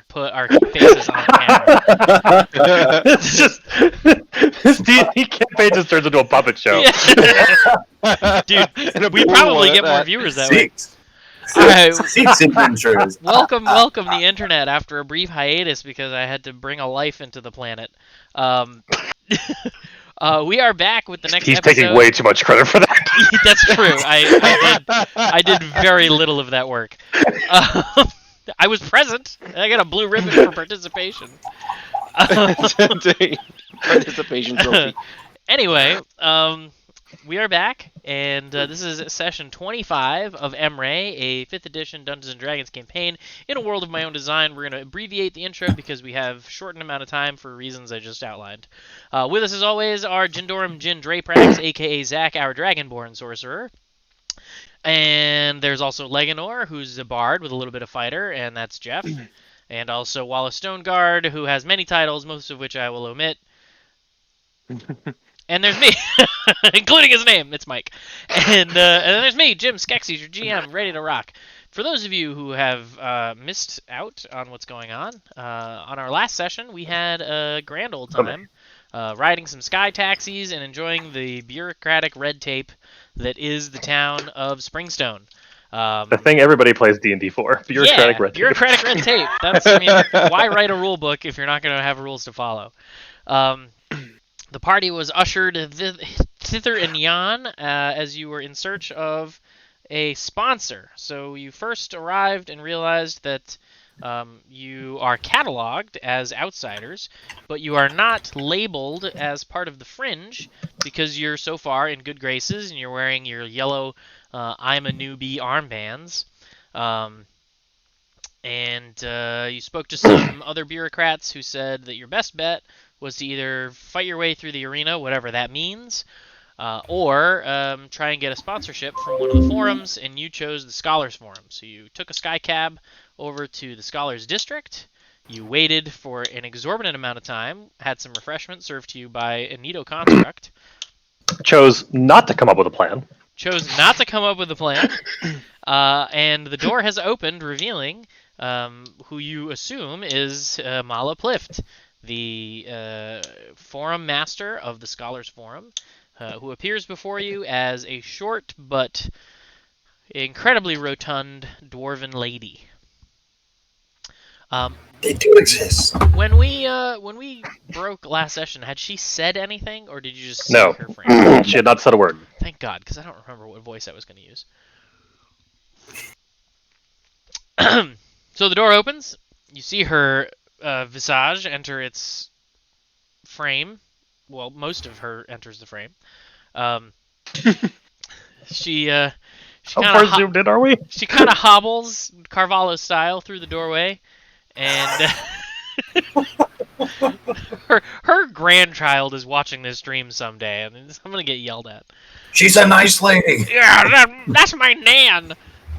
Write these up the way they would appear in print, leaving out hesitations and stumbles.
put our faces on camera. It's just this D&D campaign just turns into a puppet show. Dude, And we a probably pool get at more that. viewers that way. Seats. All right. Seats and intros. Welcome the internet after a brief hiatus because I had to bring a life into the planet. We are back with the next He's episode. taking way too much credit for that. That's true. I did very little of that work. I was present. And I got a blue ribbon for participation. Participation trophy. Anyway, we are back, and this is session 25 of Emrae, a 5th edition Dungeons & Dragons campaign in a world of my own design. We're going to abbreviate the intro because we have shortened amount of time for reasons I just outlined. With us, as always, are Jindorum Jin Draprax, a.k.a. Zach, our Dragonborn sorcerer. And there's also Leganor, who's a bard with a little bit of fighter, and that's Jeff. And also Wallace Stoneguard, who has many titles, most of which I will omit. And there's me, including his name. It's Mike. And then there's me, Jim Skeksis, your GM, ready to rock. For those of you who have missed out on what's going on our last session, we had a grand old time riding some sky taxis and enjoying the bureaucratic red tape that is the town of Springstone. The thing everybody plays D&D for. Bureaucratic red tape. Bureaucratic red tape. That's, why write a rule book if you're not going to have rules to follow? The party was ushered thither and yon as you were in search of a sponsor. So you first arrived and realized that you are cataloged as outsiders, but you are not labeled as part of the fringe because you're so far in good graces and you're wearing your yellow I'm a newbie armbands. And you spoke to some other bureaucrats who said that your best bet was to either fight your way through the arena, whatever that means, or try and get a sponsorship from one of the forums, and you chose the Scholars Forum. So you took a sky cab over to the Scholars District, you waited for an exorbitant amount of time, had some refreshment served to you by Anito Construct. Chose not to come up with a plan. And the door has opened, revealing who you assume is Mala Plift, the forum master of the Scholars Forum, who appears before you as a short but incredibly rotund dwarven lady. They do exist. When we broke last session, had she said anything, or did you just see No. her frame? She had not said a word. Thank God, because I don't remember what voice I was going to use. So the door opens. You see her visage enter its frame. Well, most of her enters the frame. She How far zoomed in are we? She kind of hobbles Carvalho style through the doorway, and her grandchild is watching this stream someday, and I'm gonna get yelled at. She's a nice lady. Yeah, that's my nan.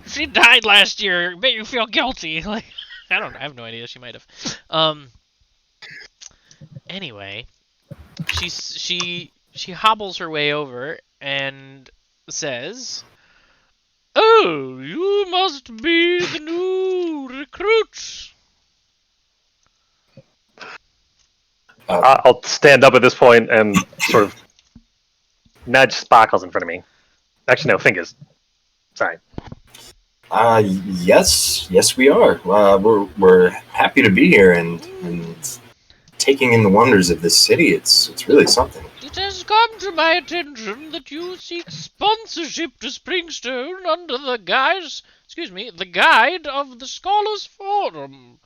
She died last year. Made you feel guilty. Like, I have no idea. She might have. Anyway, she hobbles her way over and says, "Oh, you must be the new recruit." I'll stand up at this point and sort of nudge Sparkles in front of me. Actually, no, Fingers. Sorry. Yes, we are. We're happy to be here and taking in the wonders of this city. It's really something. It has come to my attention that you seek sponsorship to Springstone under the the guide of the Scholars Forum.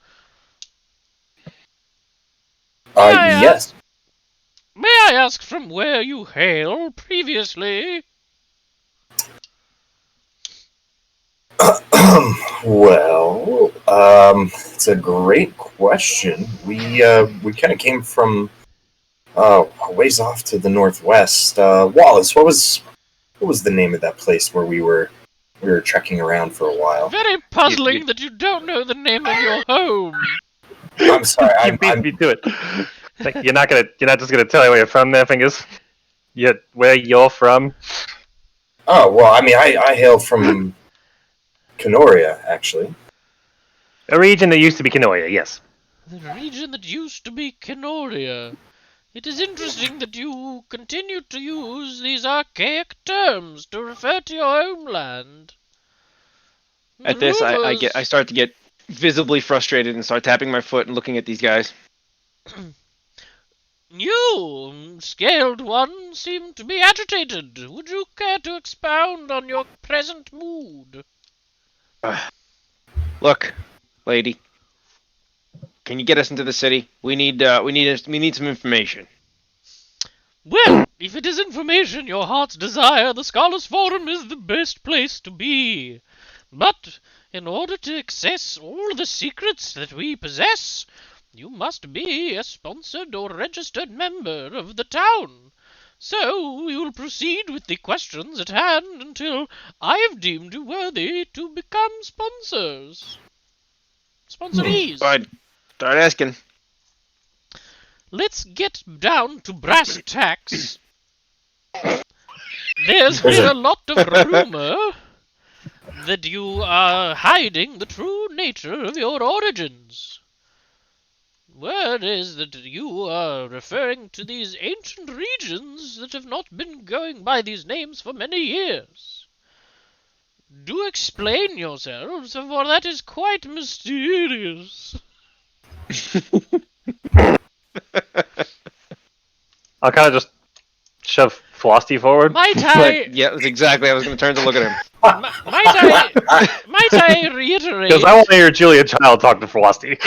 Yes. May I ask from where you hail previously? Well, it's a great question. We kind of came from a ways off to the northwest. Wallace, what was the name of that place where we were trekking around for a while? Very puzzling that you don't know the name of your home. I'm sorry. You beat me to it. Like, you're not just gonna tell me where you're from, there, Fingers. Where you're from? Oh well, I mean, I hail from Canoria, actually. A region that used to be Kanoria, yes. The region that used to be Kenoria. It is interesting that you continue to use these archaic terms to refer to your homeland. At this, I Rumors. start to get visibly frustrated and start tapping my foot and looking at these guys. You, Scaled One, seem to be agitated. Would you care to expound on your present mood? Look, lady, can you get us into the city? We need some information. Well, if it is information your heart's desire, the Scholars Forum is the best place to be. But in order to access all the secrets that we possess, you must be a sponsored or registered member of the town. So we will proceed with the questions at hand until I have deemed you worthy to become sponsors. Sponsorees. Fine. Start asking. Let's get down to brass tacks. There's been a lot of rumor that you are hiding the true nature of your origins. Word is that you are referring to these ancient regions that have not been going by these names for many years. Do explain yourselves, for that is quite mysterious. I'll kind of just shove Flosty forward. Might I, Yeah, that's exactly. I was going to turn to look at him. might I reiterate? Because I want to hear Julia Child talk to Flosty.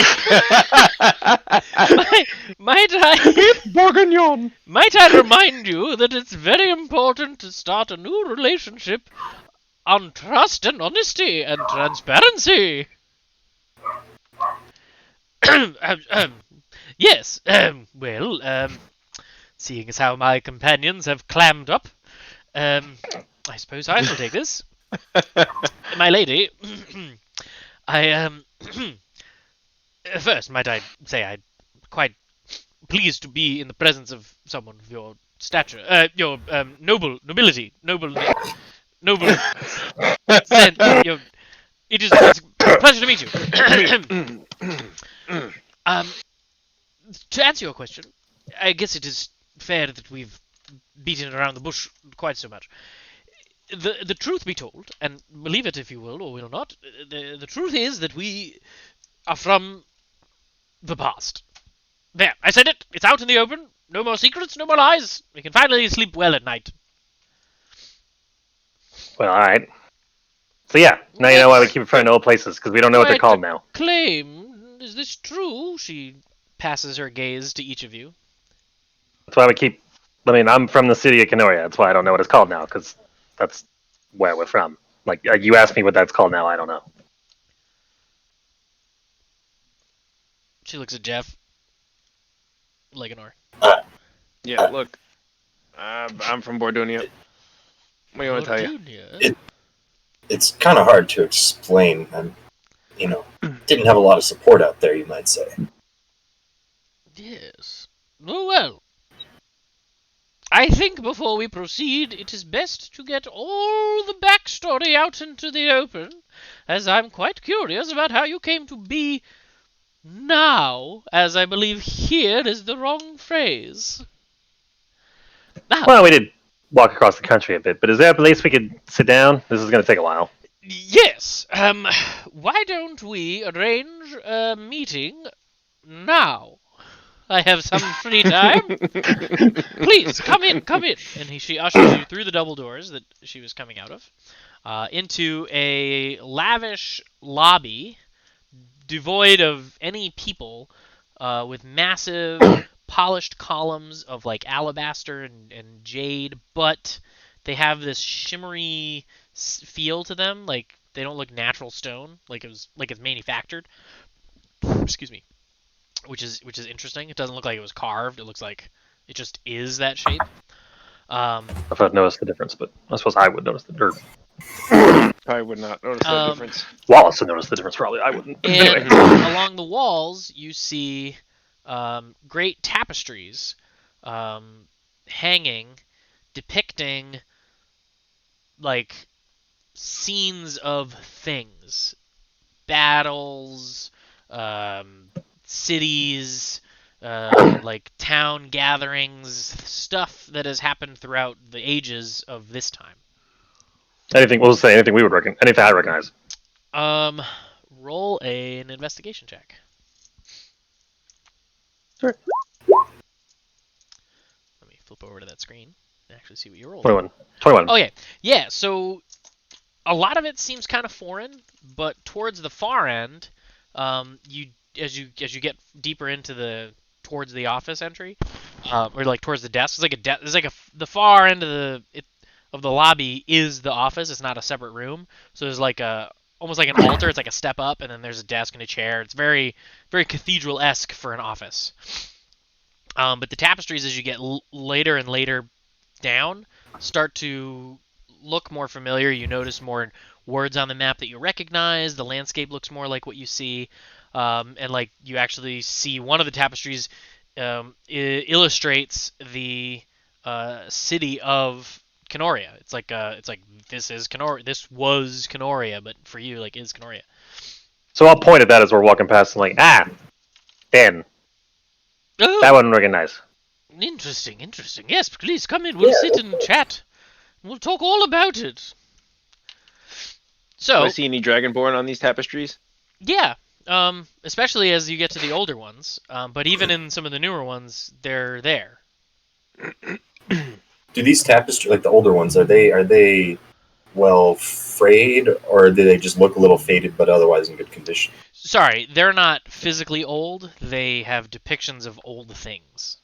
Might I Bourguignon. might I remind you that it's very important to start a new relationship on trust and honesty and transparency. Yes, well, seeing as how my companions have clammed up, I suppose I shall take this. My lady, I, first, might I say I'm quite pleased to be in the presence of someone of your stature, your, nobility, noble, sense, it's a pleasure to meet you. To answer your question, I guess it is fair that we've beaten around the bush quite so much. The truth be told, and believe it if you will or will not, the truth is that we are from the past. There, I said it. It's out in the open. No more secrets, no more lies. We can finally sleep well at night. Well, alright. So yeah, now you know why we keep referring to old places, because we don't know what they're Quite called a now. claim. Is this true? She passes her gaze to each of you. That's why we keep... I mean, I'm from the city of Kanoria. That's why I don't know what it's called now, because that's where we're from. Like, you asked me what that's called now, I don't know. She looks at Jeff. Leganor. Yeah, look. I'm from Bordunia. What do you want to tell you? Fortunia. It's kind of hard to explain. I'm, didn't have a lot of support out there, you might say. Yes. Oh, well. I think before we proceed, it is best to get all the backstory out into the open, as I'm quite curious about how you came to be now, as I believe here is the wrong phrase. Now, Well, we did walk across the country a bit, but is there a place we could sit down? This is going to take a while. yes, why don't we arrange a meeting now? I have some free time. Please, come in. And she ushers you through the double doors that she was coming out of, into a lavish lobby, devoid of any people, with massive polished columns of like alabaster and jade, but they have this shimmery feel to them, like they don't look natural stone, like it's manufactured. Excuse me. Which is interesting. It doesn't look like it was carved. It looks like it just is that shape. I thought I'd noticed the difference, but I suppose I would notice the difference. I would not notice that difference. Wallace would notice the difference, probably. I wouldn't. And Anyway. along the walls, you see great tapestries hanging, depicting like scenes of things. battles, cities, like town gatherings, stuff that has happened throughout the ages of this time. Anything? We'll say anything we would recognize. Anything I recognize. Um, roll an investigation check. Sure. Let me flip over to that screen and actually see what you rolled. 21. 21. Okay, yeah. So a lot of it seems kind of foreign, but towards the far end, you as you get deeper into towards the office entry, or like towards the desk, the far end of the lobby is the office. It's not a separate room, so there's like almost like an altar. It's like a step up, and then there's a desk and a chair. It's very very cathedral-esque for an office. But the tapestries, as you get later and later down, start to look more familiar. You notice more words on the map that you recognize. The landscape looks more like what you see, and like you actually see one of the tapestries illustrates the city of Canoria. It's like this is Canoria. This was Canoria, but for you, like, is Canoria. So I'll point at that as we're walking past and like, Ben. Oh, That one recognize. interesting. Yes, please come in. We'll sit and chat. We'll talk all about it. So, Do I see any Dragonborn on these tapestries? yeah, especially as you get to the older ones. But even in some of the newer ones, they're there. Do these tapestries, like the older ones, are they well frayed, or do they just look a little faded but otherwise in good condition? Sorry, they're not physically old. They have depictions of old things.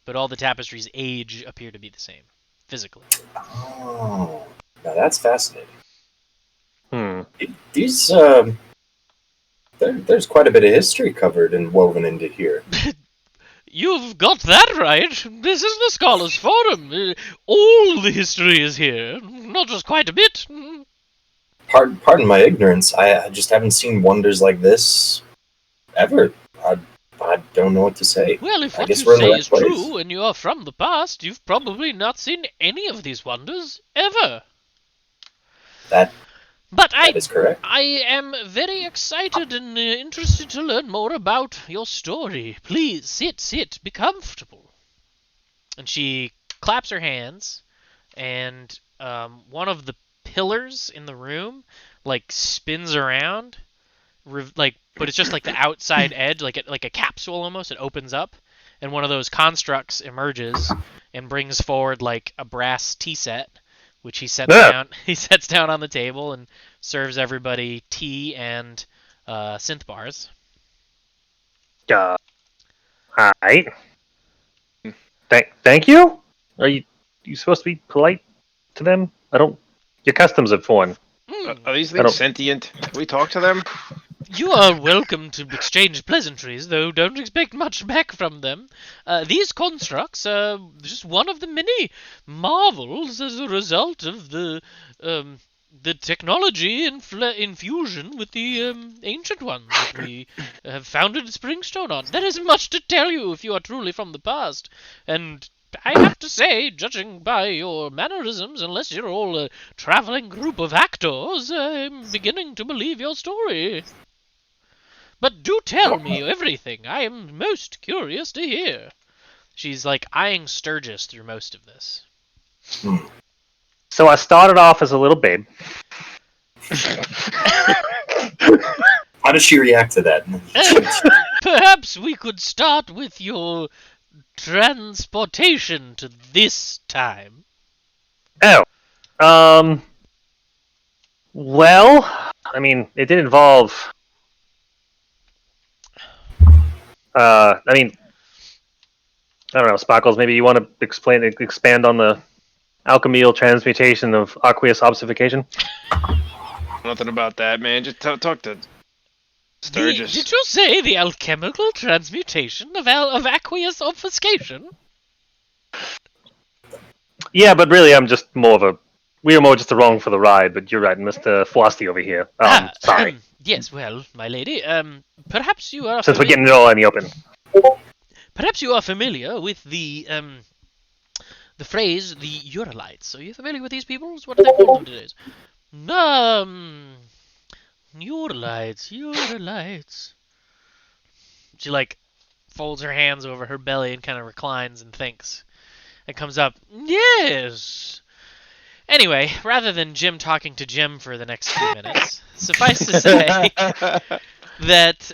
But all the tapestries' age appear to be the same, physically. Oh, now that's fascinating. These there's quite a bit of history covered and woven into here. You've got that right. This is the Scholars Forum. All the history is here, not just quite a bit. Pardon my ignorance. I just haven't seen wonders like this ever. I don't know what to say. Well, if I what you guess we're in the say right is place. true and you are from the past, you've probably not seen any of these wonders ever. That But is correct. I am very excited and interested to learn more about your story. Please, sit, be comfortable. And she claps her hands, and one of the pillars in the room, like, spins around, but it's just like the outside edge, like a capsule almost. It opens up, and one of those constructs emerges and brings forward like a brass tea set, which he sets down. He sets down on the table and serves everybody tea and synth bars. Alright. Thank you? Are you supposed to be polite to them? I don't... Your customs are foreign. Are these I don't- things sentient? Can we talk to them? You are welcome to exchange pleasantries, though don't expect much back from them. These constructs are just one of the many marvels as a result of the technology infusion with the ancient ones that we have founded Springstone on. There isn't much to tell you if you are truly from the past, and I have to say, judging by your mannerisms, unless you're all a traveling group of actors, I'm beginning to believe your story. But do tell me everything. I am most curious to hear. She's like eyeing Sturgis through most of this. So I started off as a little babe. How does she react to that? Perhaps we could start with your transportation to this time. Oh. Well, I mean, it did involve... I don't know, Sparkles, maybe you want to expand on the alchemical transmutation of aqueous obsification? Nothing about that, man. Just talk to Sturgis. Did you say the alchemical transmutation of aqueous obfuscation? Yeah, but really, I'm just more of a... We are more just along for the ride, but you're right, Mr. Flosty over here. Sorry. Yes, well, my lady, perhaps you are... Since we're getting it all in the open. Perhaps you are familiar with the phrase, the Uralites. Are you familiar with these peoples? What do they call them today? Your lights, your lights. She like folds her hands over her belly and kind of reclines and thinks. And comes up, yes. Anyway, rather than Jim talking to Jim for the next few minutes, suffice to say that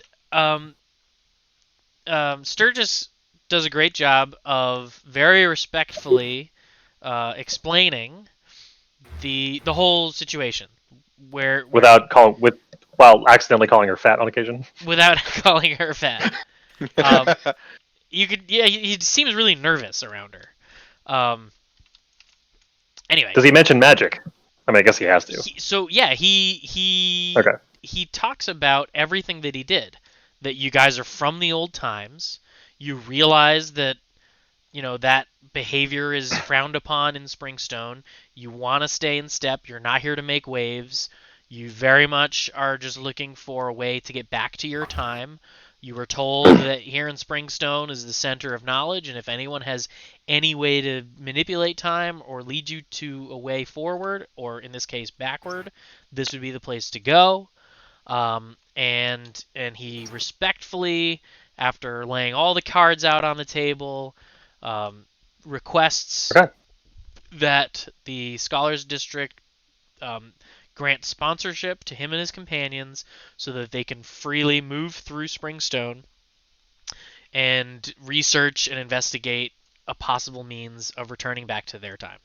Sturgis does a great job of very respectfully explaining the whole situation, where while accidentally calling her fat on occasion. without calling her fat. You could, yeah, he seems really nervous around her. Anyway, Does he mention magic? I mean, I guess he has to. he Okay. talks about everything that he did. That you guys are from the old times. You realize that that behavior is frowned upon in Springstone. You want to stay in step. You're not here to make waves. You very much are just looking for a way to get back to your time. You were told that here in Springstone is the center of knowledge, and if anyone has any way to manipulate time or lead you to a way forward, or in this case backward, this would be the place to go. And he respectfully, after laying all the cards out on the table, requests that the Scholars District grant sponsorship to him and his companions so that they can freely move through Springstone and research and investigate a possible means of returning back to their time.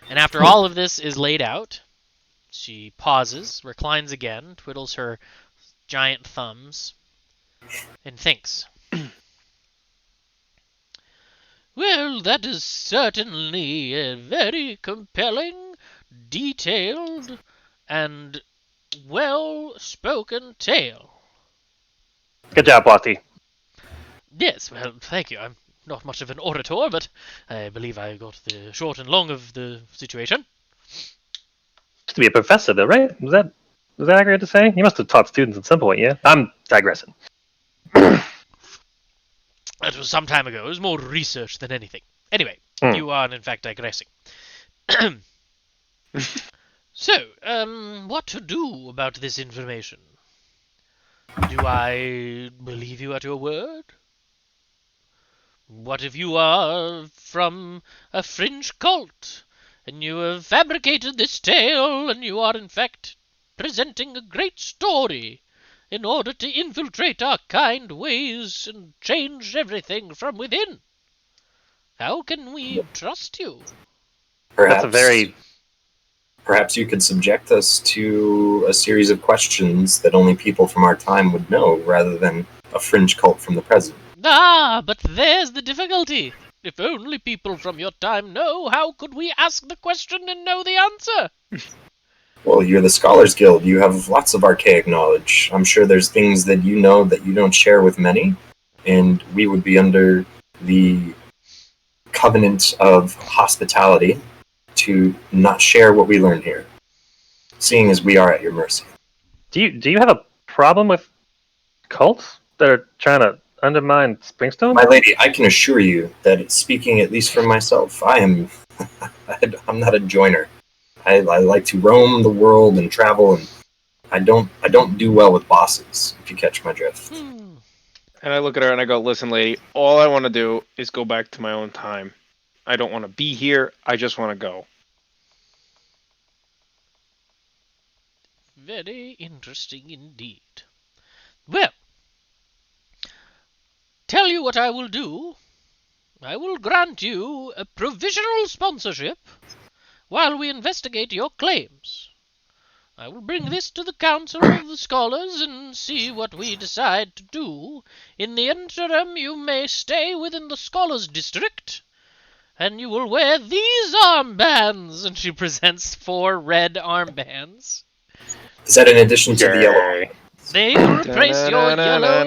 And after all of this is laid out, she pauses, reclines again, twiddles her giant thumbs, and thinks. Well, that is certainly a very compelling, detailed, and well-spoken tale. Good job, Lottie. Yes, well, thank you. I'm not much of an orator, but I believe I got the short and long of the situation. Used to be a professor, though, right? Was that accurate to say? You must have taught students at some point, yeah? I'm digressing. That was some time ago. It was more research than anything. Anyway, you are, in fact, digressing. So, what to do about this information? Do I believe you at your word? What if you are from a fringe cult, and you have fabricated this tale, and you are, in fact, presenting a great story in order to infiltrate our kind ways and change everything from within? How can we trust you? That's a very... Perhaps you could subject us to a series of questions that only people from our time would know, rather than a fringe cult from the present. Ah, but there's the difficulty. If only people from your time know, how could we ask the question and know the answer? Well, you're the Scholars Guild. You have lots of archaic knowledge. I'm sure there's things that you know that you don't share with many, and we would be under the covenant of hospitality to not share what we learn here, seeing as we are at your mercy. Do you have a problem with cults that are trying to undermine Springstone? My lady, I can assure you that, speaking at least for myself, I'm not a joiner. I like to roam the world and travel, and I don't do well with bosses, if you catch my drift. And I look at her and I go, listen, lady, all I want to do is go back to my own time. I don't want to be here. I just want to go. Very interesting indeed. Well, tell you what I will do. I will grant you a provisional sponsorship while we investigate your claims. I will bring this to the Council of the Scholars and see what we decide to do. In the interim, you may stay within the Scholars District, and you will wear these armbands. And she presents 4 red armbands. Is that in addition to the yellow? They will replace your yellow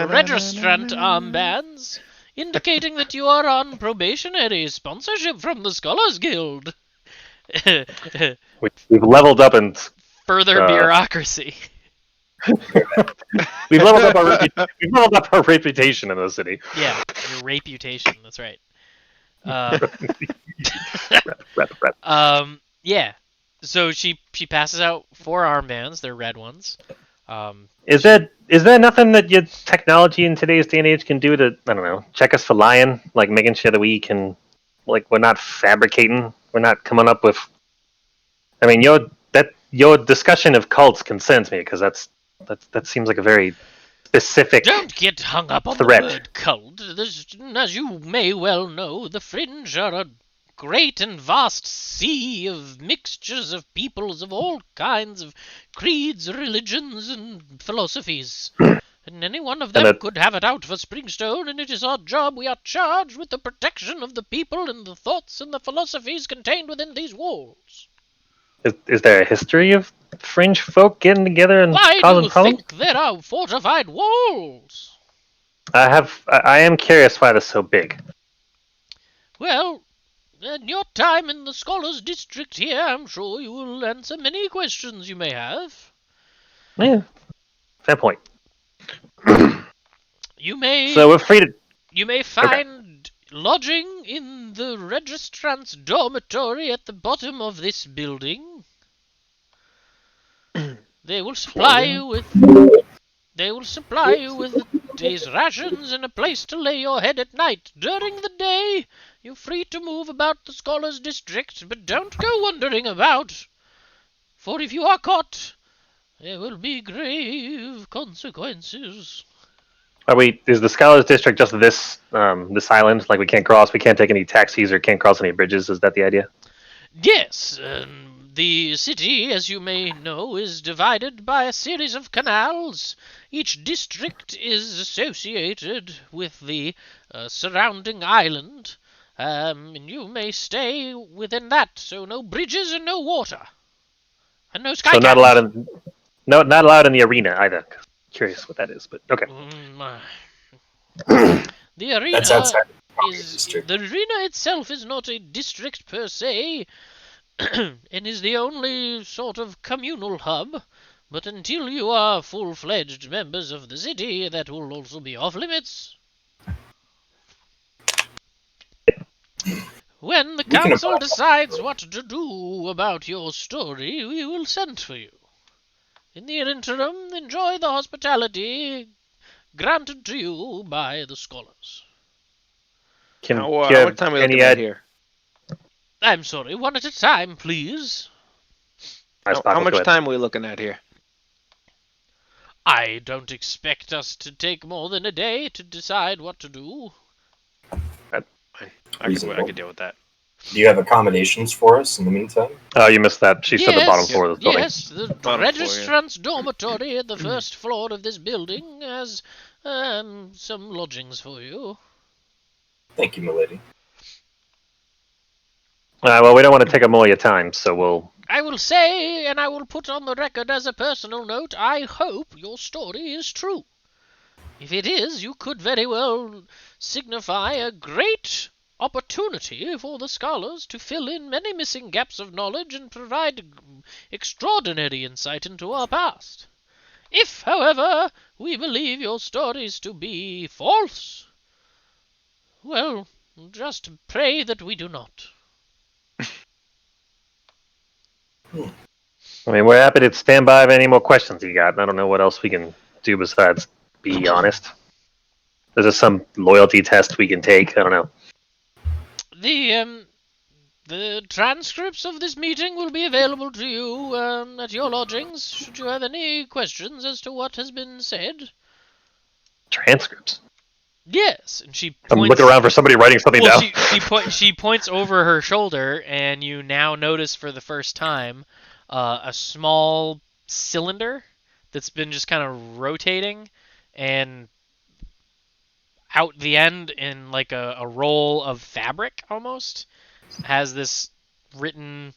registrant armbands, indicating that you are on probationary sponsorship from the Scholars Guild. We've leveled up and Further bureaucracy. we've leveled up our reputation in the city. Yeah, your reputation. That's right. Yeah. So she passes out 4 armbands. They're red ones. Is there nothing that your technology in today's day and age can do to, I don't know, check us for lying? Like making sure that we can, like, we're not fabricating, we're not coming up with. I mean, your discussion of cults concerns me because that seems like a very specific Don't get hung up on threat. the word cult. As you may well know, the Fringe are a great and vast sea of mixtures of peoples of all kinds of creeds, religions, and philosophies. And any one of them could have it out for Springstone, and it is our job. We are charged with the protection of the people and the thoughts and the philosophies contained within these walls. Is there a history of fringe folk getting together and Why do causing you problems? think there are fortified walls? I am curious why they're so big. Well, in your time in the Scholars District here, I'm sure you will answer many questions you may have. Yeah, fair point. You may So we're free to. you may find lodging in the registrant's dormitory at the bottom of this building. They will supply you with a day's rations and a place to lay your head at night. During the day, you're free to move about the Scholars District, but don't go wandering about, for if you are caught, there will be grave consequences. Is the Scholars District just this island? Like we can't cross, we can't take any taxis or can't cross any bridges. Is that the idea? Yes, the city, as you may know, is divided by a series of canals. Each district is associated with the surrounding island, and you may stay within that. So no bridges and no water, and no sky. So not allowed not allowed in the arena either. Curious what that is, but okay. The arena That's outside the district. the arena itself is not a district per se, and is the only sort of communal hub. But until you are full-fledged members of the city, that will also be off limits. When the council decides what to do about your story, we will send for you. In the interim, enjoy the hospitality granted to you by the scholars. How much time are we looking at here? I'm sorry, one at a time, please. How much time are we looking at here? I don't expect us to take more than a day to decide what to do. I can deal with that. Do you have accommodations for us in the meantime? Oh, you missed that. She said the bottom floor of the building. Yes, the registrant's dormitory at the first floor of this building has some lodgings for you. Thank you, milady. Well, we don't want to take up more of your time, so we'll. I will say, and I will put on the record as a personal note, I hope your story is true. If it is, you could very well signify a great opportunity for the scholars to fill in many missing gaps of knowledge and provide extraordinary insight into our past. If, however, we believe your stories to be false, well, just pray that we do not. I mean, we're happy to stand by if any more questions you got. I don't know what else we can do besides be honest. Is there some loyalty test we can take? I don't know. The transcripts of this meeting will be available to you at your lodgings. Should you have any questions as to what has been said? Transcripts? Yes, and she points... I'm looking around for somebody writing something down. She points over her shoulder, and you now notice for the first time a small cylinder that's been just kind of rotating, and out the end in like a roll of fabric almost has this written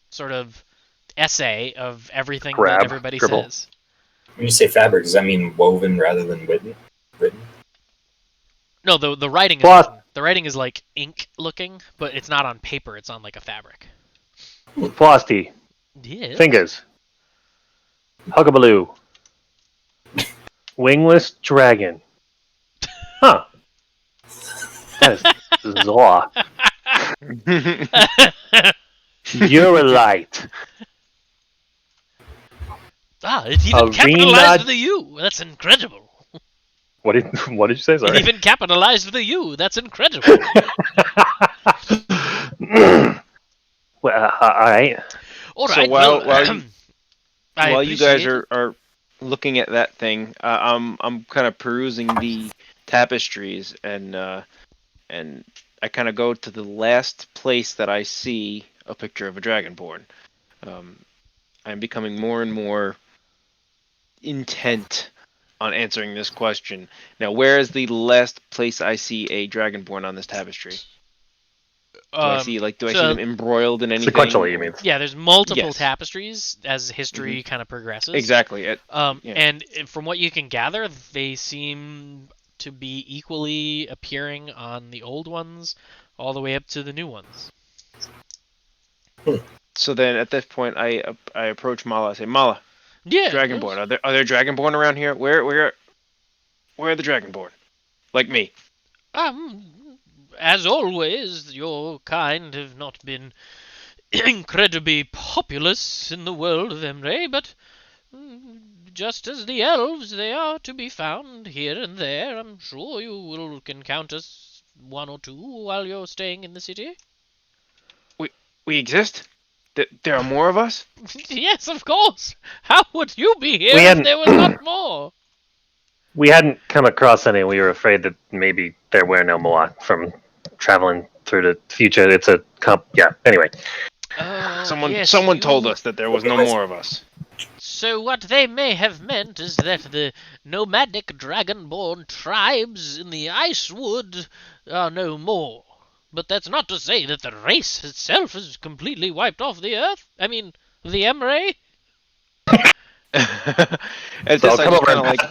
sort of essay of everything that everybody says. When you say fabric, does that mean woven rather than written? No, the writing is the writing is like ink looking, but it's not on paper. It's on like a fabric. Frosty. Yes. Fingers. Hugabaloo. Wingless dragon. Huh. That is bizarre. You're a light. It's even capitalized with a U. That's incredible. What did you say? It Sorry. even capitalized with a U. That's incredible. Well, all right. All So right. Well, I while you guys appreciate it. are looking at that thing, I'm kind of perusing the tapestries, and I kind of go to the last place that I see a picture of a dragonborn. Um, I'm becoming more and more intent on answering this question. Now, where is the last place I see a dragonborn on this tapestry? Do I see So them embroiled in anything? Sequentially, you or- mean? yeah, there's multiple Yes. tapestries as history kind of progresses. Exactly. Yeah. And from what you can gather, they seem to be equally appearing on the old ones, all the way up to the new ones. So then, at this point, I approach Mala. I say, Mala, Yeah. dragonborn. Are there dragonborn around here? Where are the dragonborn? Like me. As always, your kind have not been incredibly populous in the world of Emrae, but just as the elves, they are to be found here and there. I'm sure you will encounter one or two while you're staying in the city. We exist. There are more of us. Yes, of course. How would you be here We if hadn't there was not more? we hadn't come across any. We were afraid that maybe there were no more from traveling through the future. It's a yeah. Anyway, Oh, Someone yes, someone told you. us that there was no more of us. So what they may have meant is that the nomadic dragonborn tribes in the Icewood are no more. But that's not to say that the race itself is completely wiped off the earth. I mean, the Emrae. At So this, I'll I come just over kind of and- like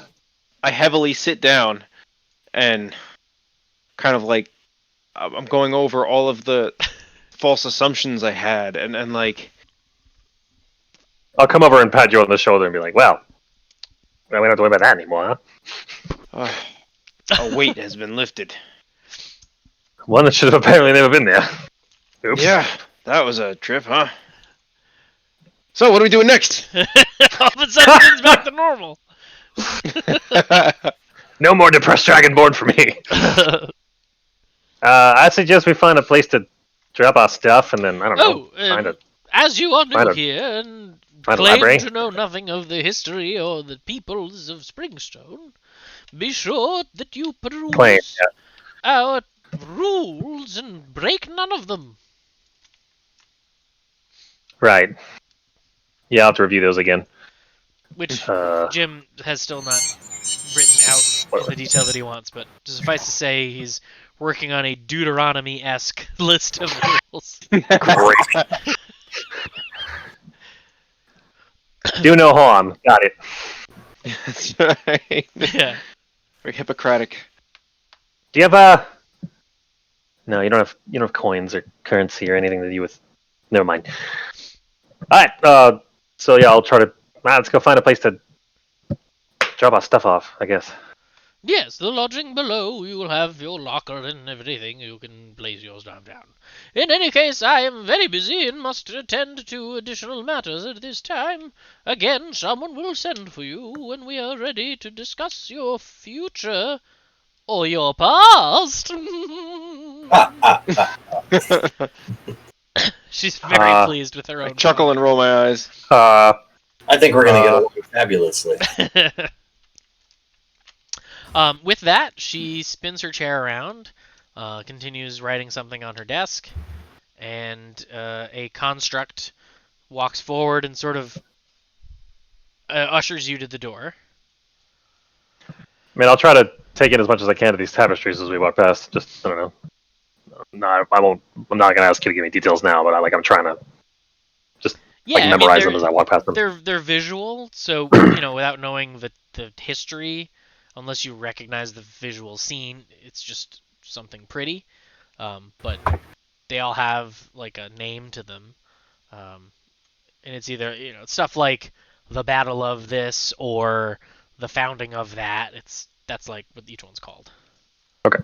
I heavily sit down and kind of like I'm going over all of the false assumptions I had, and like I'll come over and pat you on the shoulder and be like, "Well, we don't have to worry about that anymore, huh?" a weight has been lifted. One that should have apparently never been there. Oops. Yeah, that was a trip, huh? So what are we doing next? All of a sudden, everything's back to normal. No more depressed dragonborn for me. I suggest we find a place to drop our stuff, and then I don't know, find a as you are new find a- here and find a claim library. to know nothing of the history or the peoples of Springstone, be sure that you peruse Claim, our rules and break none of them. right. Yeah, I'll have to review those again. Which Uh, Jim has still not written out in the detail that he wants, but suffice to say, he's working on a Deuteronomy-esque list of rules. great. Do no harm. Got it. That's right. Yeah. Very Hippocratic. Do you have No, you don't have coins or currency or anything to do with. Never mind. All right. So yeah, I'll try to. Let's go find a place to drop our stuff off. I guess. Yes, the lodging below. You will have your locker and everything. You can place your stuff down. In any case, I am very busy and must attend to additional matters at this time. Again, someone will send for you when we are ready to discuss your future or your past. She's very pleased with her I own chuckle and roll my eyes. I think we're gonna get along fabulously. With that, she spins her chair around, continues writing something on her desk, and a construct walks forward and sort of ushers you to the door. I mean, I'll try to take in as much as I can of these tapestries as we walk past. Just I don't know. No, I won't. I'm not gonna ask you to give me details now, but I'm trying to Yeah, I mean, memorize them as I walk past them. they're visual, so without knowing the history, unless you recognize the visual scene, it's just something pretty. But they all have like a name to them, and it's either stuff like the Battle of this or the founding of that. That's like what each one's called. Okay.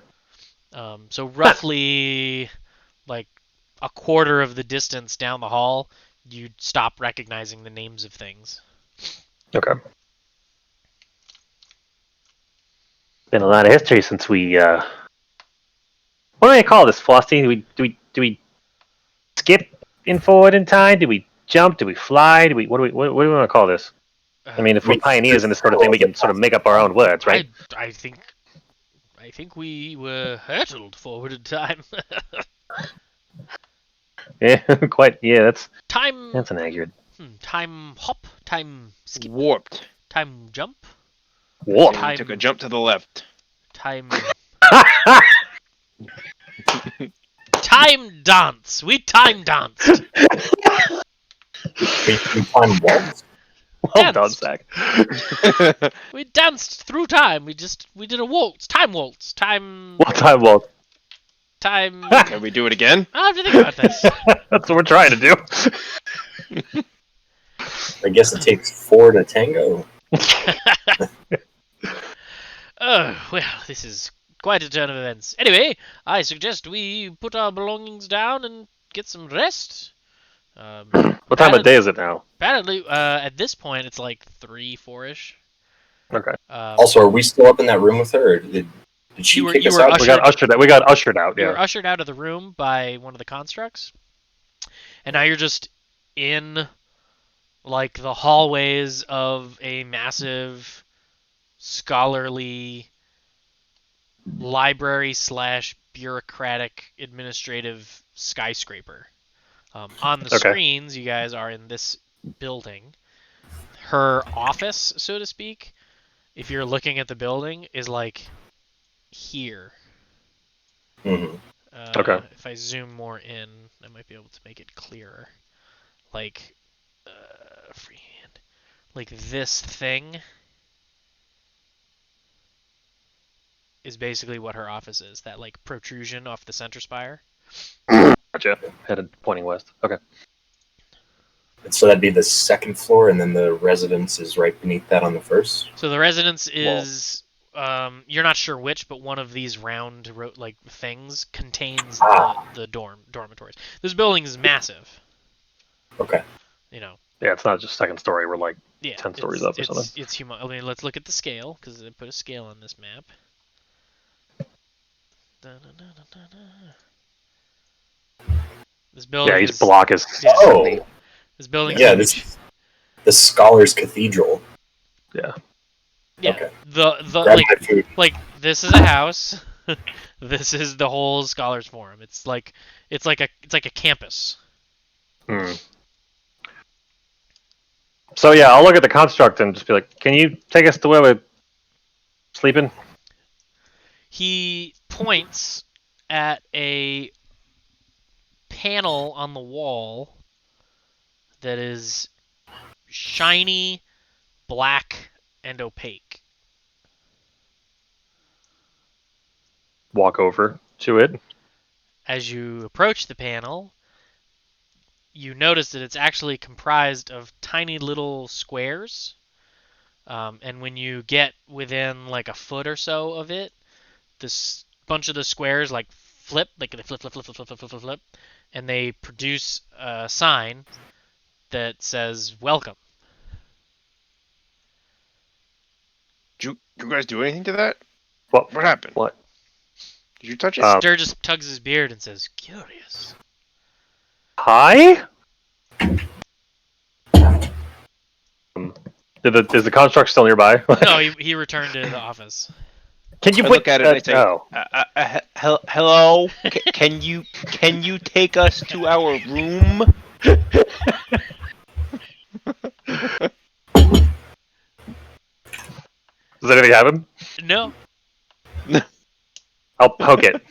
So roughly, like a quarter of the distance down the hall, you stop recognizing the names of things. Okay. Been a lot of history since we. What do we call this, Frosty? Do we skip in forward in time? Do we jump? Do we fly? What do we want to call this? I mean, if we're pioneers in this sort of thing, we can sort of make up our own words, right? I think we were hurtled forward in time. Yeah, quite. Yeah, that's Time an accurate. time hop, time skip, Warped. time jump, Whoa. And we took a jump to the left. time time dance. We time danced. We time waltz. Well done, Danced. Zach. We danced through time. We did a waltz, time. Well time, Walt. Time. Can we do it again? I'll have to think about this. That's what we're trying to do. I guess it takes 4 to tango. Oh, well, this is quite a turn of events. Anyway, I suggest we put our belongings down and get some rest. What time of day is it now? Apparently, at this point, it's like 3, 4-ish. Okay. Also, are we still up in that room with her? Or did she kick us out? We got ushered. We got ushered out. You Yeah. were ushered out of the room by one of the constructs, and now you're just in, like, the hallways of a massive, scholarly library / bureaucratic administrative skyscraper. On the screens, you guys are in this building. Her office, so to speak, if you're looking at the building, is like here. Mm-hmm. Okay. If I zoom more in, I might be able to make it clearer. Like, freehand. Like this thing is basically what her office is. That like protrusion off the center spire. Gotcha. Headed pointing west. Okay. So that'd be the second floor, and then the residence is right beneath that on the first. So the residence is, you're not sure which, but one of these round like things contains the dormitories. This building is massive. Okay. You know. Yeah, it's not just second story. We're like 10 stories up or something. It's humongous. I mean, let's look at the scale, because I put a scale on this map. This building. Yeah, each block is. Yeah. Oh. This building. Yeah, this the Scholars Cathedral. Yeah. Yeah. Okay. The Grab my food. like this is a house. This is the whole Scholars Forum. It's like a campus. Hmm. So yeah, I'll look at the construct and just be like, "Can you take us to where we're sleeping?" He points at a panel on the wall that is shiny, black, and opaque. Walk over to it. As you approach the panel, you notice that it's actually comprised of tiny little squares. And when you get within like a foot or so of it, this bunch of the squares like flip, like they flip, and they produce a sign that says "Welcome." Did you guys do anything to that? What? What happened? What? Did you touch it? Sturgis tugs his beard and says, "Curious." Hi. Is the construct still nearby? No, he returned to the office. Can you I put? look at it and I say, Oh. hello? Can you take us to our room? Does anything happen? No. I'll poke it.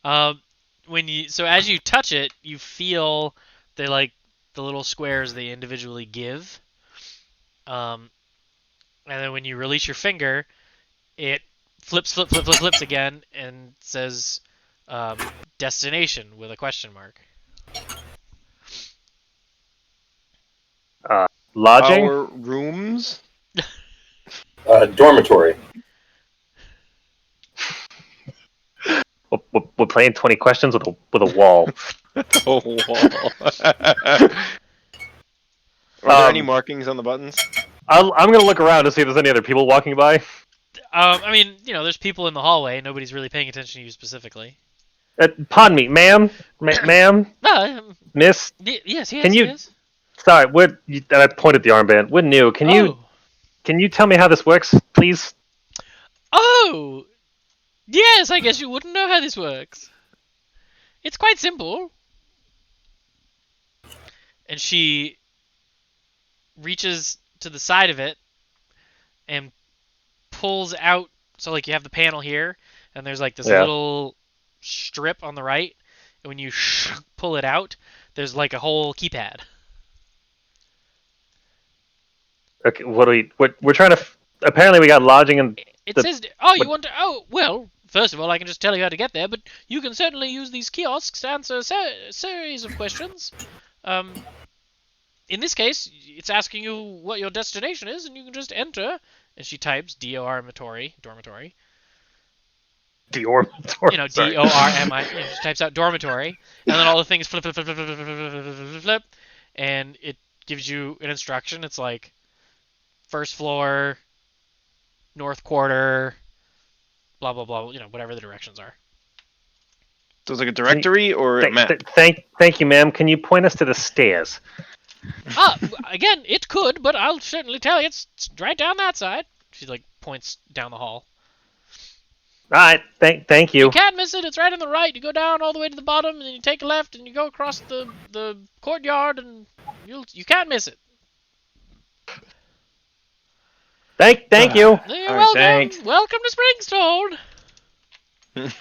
As you touch it, you feel they like the little squares they individually give. And then when you release your finger, it flips again and says destination with a question mark. Lodging. Our rooms? Dormitory. We're playing 20 questions with a wall. The wall. Are there any markings on the buttons? I'm gonna look around to see if there's any other people walking by. I mean, there's people in the hallway. Nobody's really paying attention to you specifically. Pardon me, ma'am, ma'am, miss. Yes, Can yes, you? yes. Sorry, and I pointed the armband. We're new. Can you tell me how this works, please? Oh, yes. I guess you wouldn't know how this works. It's quite simple. And she reaches to the side of it and pulls out. So like you have the panel here, and there's like this little strip on the right, and when you pull it out, there's like a whole keypad. Okay, we're trying to. Apparently, we got lodging and. It says, you want to? Oh, well. First of all, I can just tell you how to get there, but you can certainly use these kiosks to answer a series of questions. In this case, it's asking you what your destination is, and you can just enter. And she types dormitory. Dormitory. DORMI. She types out dormitory, and then all the things flip, flip, flip, flip, flip, flip, flip, flip, flip, flip, flip, and it gives you an instruction. It's like first floor, north quarter, blah blah blah. Whatever the directions are. So it's like a directory or a map? Thank you, ma'am. Can you point us to the stairs? Again, it could, but I'll certainly tell you it's right down that side. She like points down the hall. All right, thank you. You can't miss it. It's right on the right. You go down all the way to the bottom, and then you take a left, and you go across the courtyard, and you can't miss it. Thank you. You're All right, welcome. thanks. Welcome to Springstone.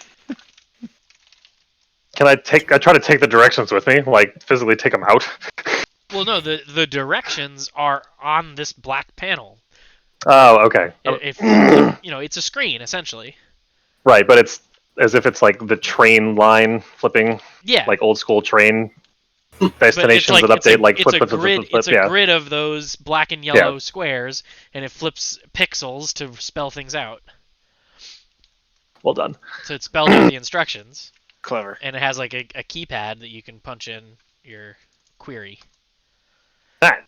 Can I try to take the directions with me, like physically take them out? Well, no, the directions are on this black panel. Oh, okay. It's a screen essentially. Right, but it's as if it's like the train line flipping. Yeah. Like old school train destinations that update It's a grid of those black and yellow squares, and it flips pixels to spell things out. Well done. So it spells out the instructions. Clever. And it has like a keypad that you can punch in your query. All right.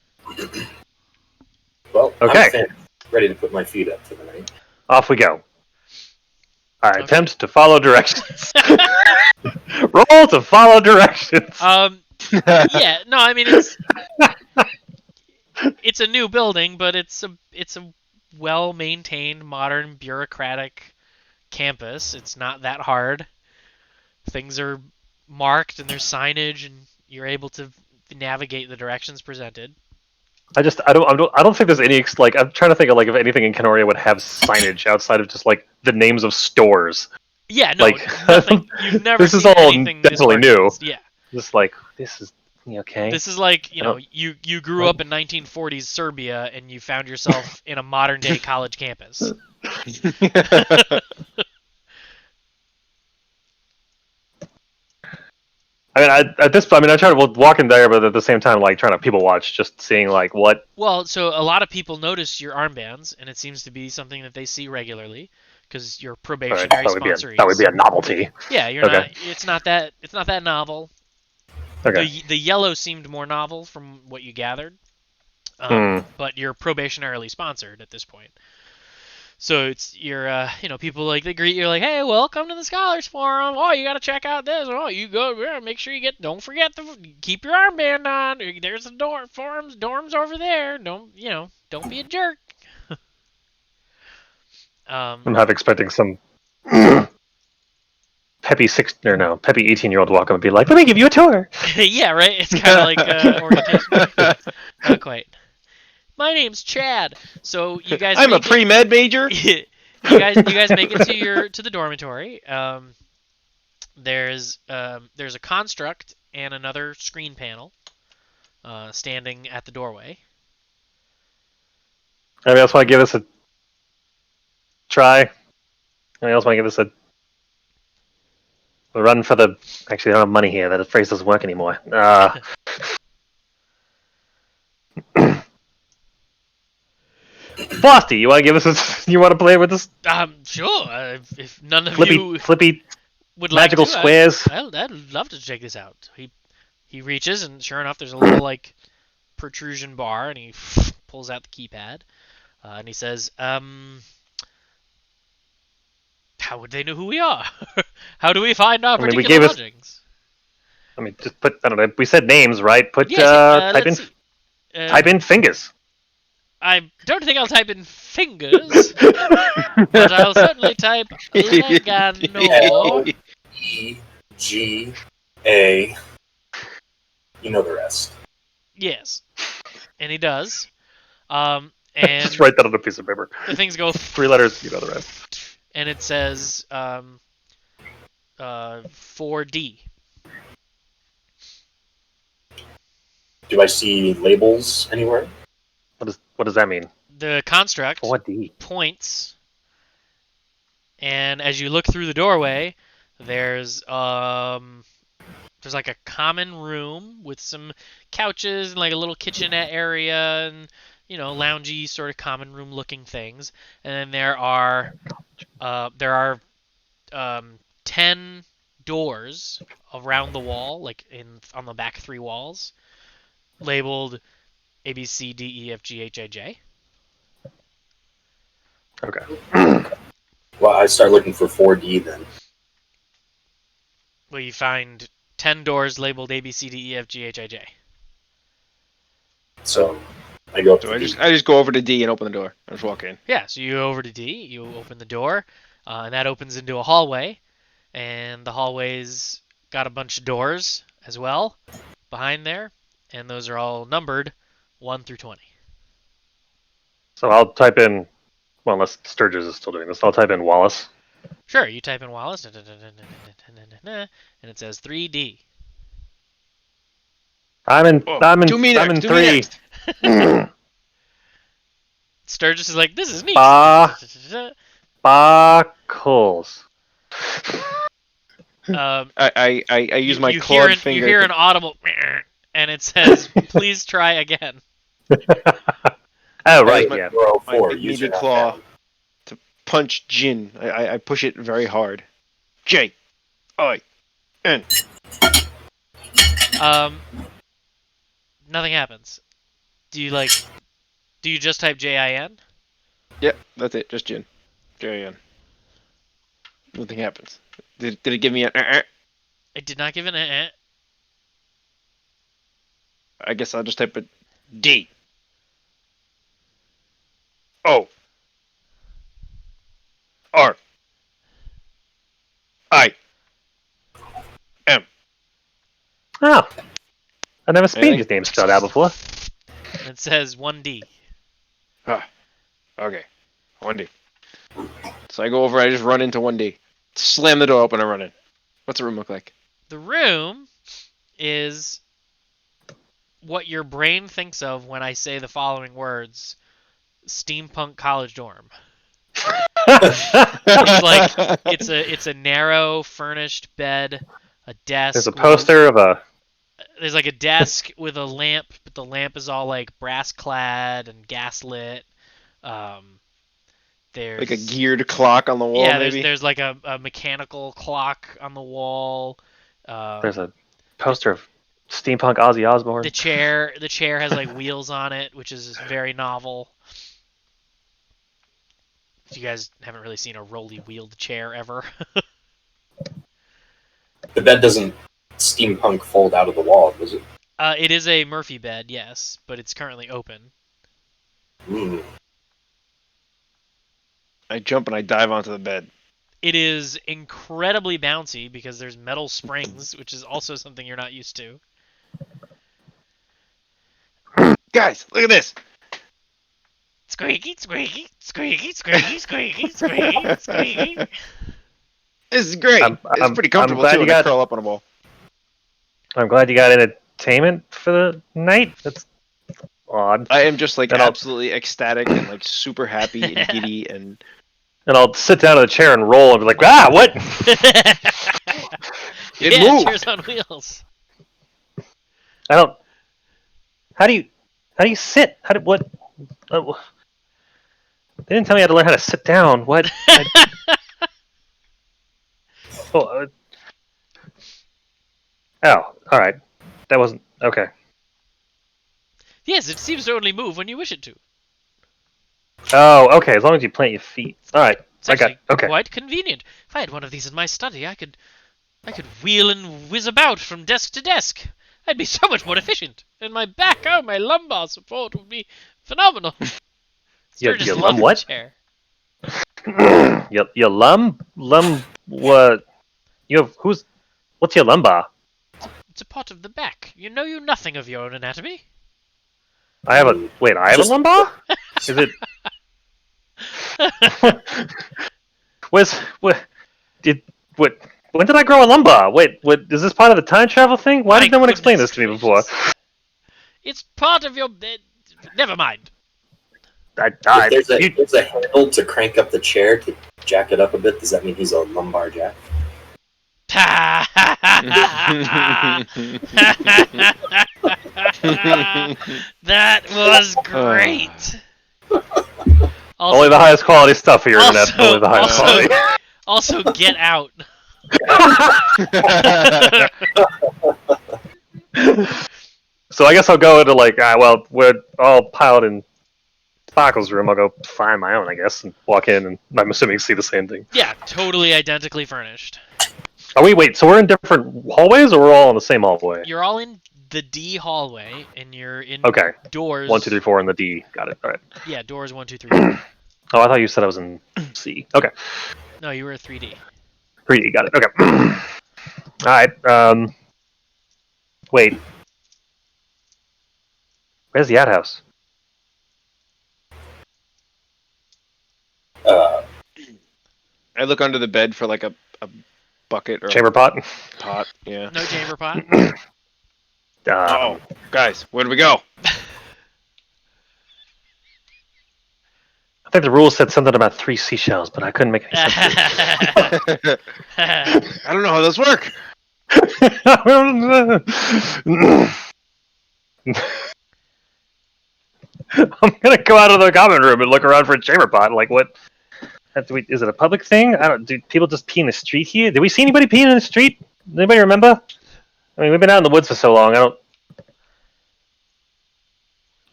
Well, okay. I'm ready to put my feet up for the night. Off we go. All right, attempt to follow directions. Roll to follow directions. Yeah, no, I mean it's a new building, but it's a well-maintained, modern, bureaucratic campus. It's not that hard. Things are marked and there's signage, and you're able to navigate the directions presented. I don't think there's any like I'm trying to think of like if anything in Canoria would have signage outside of just like the names of stores. Yeah, no, like nothing. You've never this is seen all anything definitely this new. Yeah, just like this is okay. This is like you grew up in 1940s Serbia and you found yourself in a modern day college campus. I mean, I try to walk in there, but at the same time, like trying to people watch, just seeing like what. Well, so a lot of people notice your armbands, and it seems to be something that they see regularly because you're probationary sponsorees. That would be a novelty. Yeah, you're not. It's not that novel. Okay. The yellow seemed more novel from what you gathered, but you're probationarily sponsored at this point. So it's people like they greet you like, hey, welcome to the Scholars Forum. Oh, you gotta check out this. Oh, you go, make sure you don't forget to keep your armband on. There's the dorms over there. Don't be a jerk. I'm half expecting some peppy 18-year-old walk up and be like, let me give you a tour. Yeah, right. It's kind of like orientation. Not quite. My name's Chad. So you guys. I'm a pre-med major. you guys make it to the dormitory. There's a construct and another screen panel, standing at the doorway. Anybody else want to give this a try? Anybody else want to give this a run for the? Actually, I don't have money here. That phrase doesn't work anymore. Frosty, you want to give us? You want to play with this? Sure. If none of flippy, you. Flippy would Magical like to. squares. I'd love to check this out. He reaches, and sure enough, there's a little like protrusion bar, and he pulls out the keypad, and he says, how would they know who we are? How do we find our I mean, we particular gave us. lodgings? I mean, just put. I don't know. We said names, right? Put. Yes, yeah, Type in. let's see. Type in fingers. I don't think I'll type in fingers, but I'll certainly type Legano. EGA. You know the rest. Yes, and he does. And Just write that on a piece of paper. the things go 3 letters. You know the rest. and it says 4D. Do I see labels anywhere? What does that mean? The construct 4D. points, and as you look through the doorway, there's like a common room with some couches and like a little kitchenette area and loungy sort of common room looking things, and then there are 10 doors around the wall, like on the back 3 walls, labeled A B C D E F G H I J. Okay. Well, I start looking for 4D then. Well, you find 10 doors labeled A B C D E F G H I J. So I go up So to I D. just go over to D and open the door. I just walk in. Yeah, so you go over to D, you open the door, and that opens into a hallway, and the hallway's got a bunch of doors as well behind there, and those are all numbered 1 through 20. So I'll type in. Well, unless Sturgis is still doing this, I'll type in Wallace. Sure, you type in Wallace, and it says 3D. I'm in. Oh, I'm in. do me I'm next, in do me 3. next. Sturgis is like, this is neat. Buckles. I use my you clawed hear finger. you hear an audible, and it says, please try again. Oh right, my- yeah. my 404. big User meaty not claw found. to punch Jin. I push it very hard. J, I, N. Nothing happens. Do you just type JIN? Yep, that's it. Just Jin. J, N. Nothing happens. Did it give me an? It did not give an I guess I'll just type it D. O. R. I. M. Oh, I never seen Anything? his name spelled out before. and it says 1D. Okay. 1D. So I go over, I just run into 1D. Slam the door open and run in. What's the room look like? The room is what your brain thinks of when I say the following words: steampunk college dorm. It's a narrow furnished bed, a desk. There's a poster of a. There's like a desk with a lamp, but the lamp is all like brass clad and gaslit. There's like a geared clock on the wall, yeah. maybe? There's like a mechanical clock on the wall. There's a poster of steampunk Ozzy Osbourne. The chair has like wheels on it, which is very novel. You guys haven't really seen a rolly wheeled chair ever. The bed doesn't steampunk fold out of the wall, does it? It is a Murphy bed, yes, but it's currently open. Ooh. I jump and I dive onto the bed. It is incredibly bouncy because there's metal springs, which is also something you're not used to. Guys, look at this. Squeaky, squeaky, squeaky, squeaky, squeaky, squeaky, squeaky. This is great. It's pretty comfortable glad too you when I got- curl up on a ball. I'm glad you got entertainment for the night. That's odd. I am just like And I'll- absolutely ecstatic and like super happy and giddy and And I'll sit down in the chair and roll and be like, what? It yeah, moved. Cheers on wheels. I don't. How do you sit? What? They didn't tell me I had to learn how to sit down. What? Oh, all right. That wasn't okay. Yes, it seems to only move when you wish it to. Oh, okay. As long as you plant your feet. All right. It's I got. actually Okay. quite convenient. If I had one of these in my study, I could wheel and whiz about from desk to desk. I'd be so much more efficient. And my back, my lumbar support would be phenomenal. Sturgis Your loves lum what? the chair. Your lum what? You have who's? What's your lumbar? It's a part of the back. You know nothing of your own anatomy. I have a wait. I have a Just- lumbar. Is it? What? Did what? When did I grow a lumbar? Wait, what? Is this part of the time travel thing? Why My did no one explain this goodness to me before? gracious. It's part of your... never mind. If there's a handle to crank up the chair to jack it up a bit, does that mean he's a lumbar jack? That was great. Only the highest quality stuff for your internet. also- Only the highest also- quality. Also, get out. So I guess I'll go into like, well, we're all piled in Sparkle's room. I'll go find my own, I guess, and walk in, and I'm assuming see the same thing. Yeah, totally identically furnished. Are we? Wait, so we're in different hallways, or we're all in the same hallway? You're all in the D hallway, and you're in Okay. doors. 1, 2, 3, 4 in the D. Got it. All right. Yeah, doors 1, 2, 3. 4. Oh, I thought you said I was in C. Okay. No, you were a 3D. 3D. Got it. Okay. All right. Wait. Where's the outhouse? I look under the bed for like a bucket or Chamber pot. a pot. Yeah. No chamber pot. Oh, guys, where do we go? I think the rules said something about 3 seashells, but I couldn't make any sense. I don't know how those work. I'm gonna go out of the common room and look around for a chamber pot. Like, what? Is it a public thing? I don't. Do people just pee in the street here? Did we see anybody peeing in the street? Does anybody remember? I mean, we've been out in the woods for so long. I don't.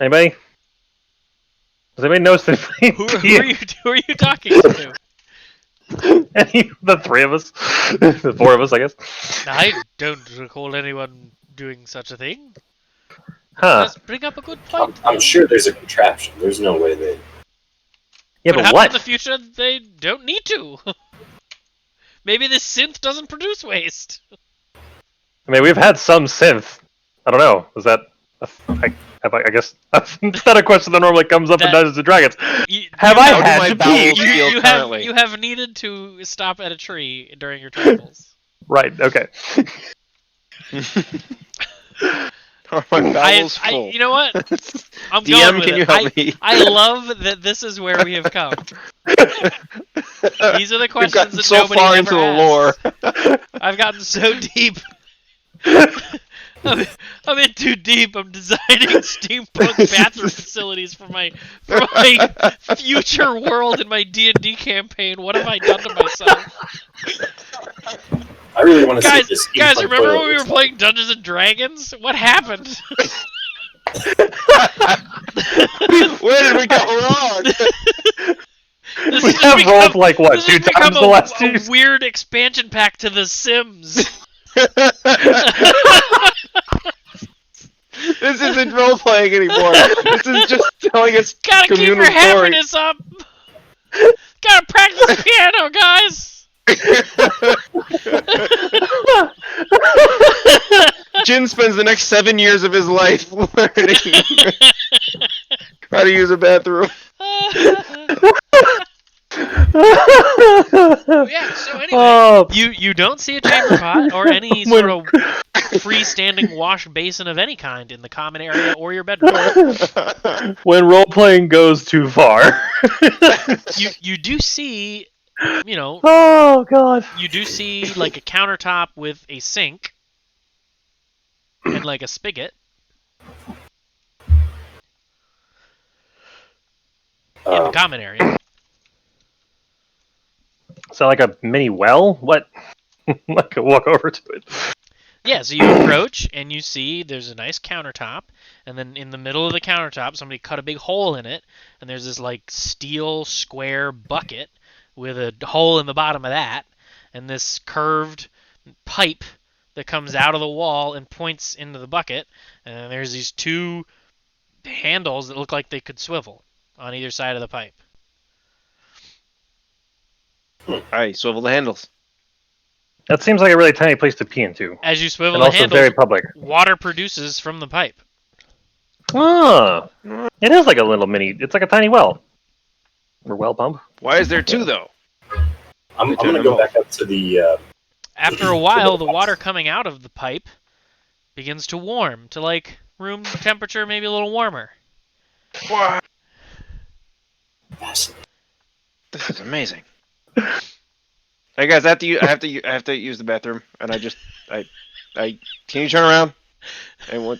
Anybody? Does anybody notice anybody Who are you talking to? Any of the 3 of us, the 4 of us, I guess. I don't recall anyone doing such a thing. Huh? Let's bring up a good point. I'm sure there's a contraption. There's no way they. Yeah, but Perhaps what? in the future they don't need to. Maybe this synth doesn't produce waste. I mean, we've had some synth. I don't know. Is that? I guess that's not a question that normally comes up in That- Dungeons and Dragons. You, Have you I How do had my to bowels pee? feel currently? you have needed to stop at a tree during your travels. Right. Okay. Are my bowels full? You know what? I'm DM, going with can it. you help me? I love that this is where we have come. These are the We've questions gotten that so nobody far ever into the asked. lore. I've gotten so deep. I'm in too deep. I'm designing steampunk bathroom facilities for my future world in my D&D campaign. What have I done to myself? I really want to see Guys, this. guys, steampunk remember toilet when we were looks playing Dungeons and Dragons? What happened? Where did we go wrong? This We has have become- rolled like what this 2 has become times the last a 2. weird expansion pack to The Sims. This isn't role playing anymore. This is just telling us Gotta keep communal your story. happiness up. Gotta practice piano, guys. Jin spends the next 7 years of his life learning how to use a bathroom. Yeah, so anyway, Oh, you don't see a chamber pot or any sort of freestanding wash basin of any kind in the common area or your bedroom. when role playing goes too far. You do see, you know, Oh God. you do see like a countertop with a sink and like a spigot in the common area. Is that like a mini well? What? I could walk over to it. Yeah, so you approach and you see there's a nice countertop, and then in the middle of the countertop, somebody cut a big hole in it, and there's this like steel square bucket with a hole in the bottom of that, and this curved pipe that comes out of the wall and points into the bucket, and there's these two handles that look like they could swivel on either side of the pipe. Alright, swivel the handles. That seems like a really tiny place to pee into, As you swivel and the also handles, very public. water produces from the pipe. Oh, it is like a little mini. It's like a tiny well or well pump. Why is there two though? I'm turn gonna them go off. back up to the. After a while, the water coming out of the pipe begins to warm to like room temperature, maybe a little warmer. Wow, Fascinating. this is amazing. Hey guys, I have to use the bathroom, and I can you turn around? And what?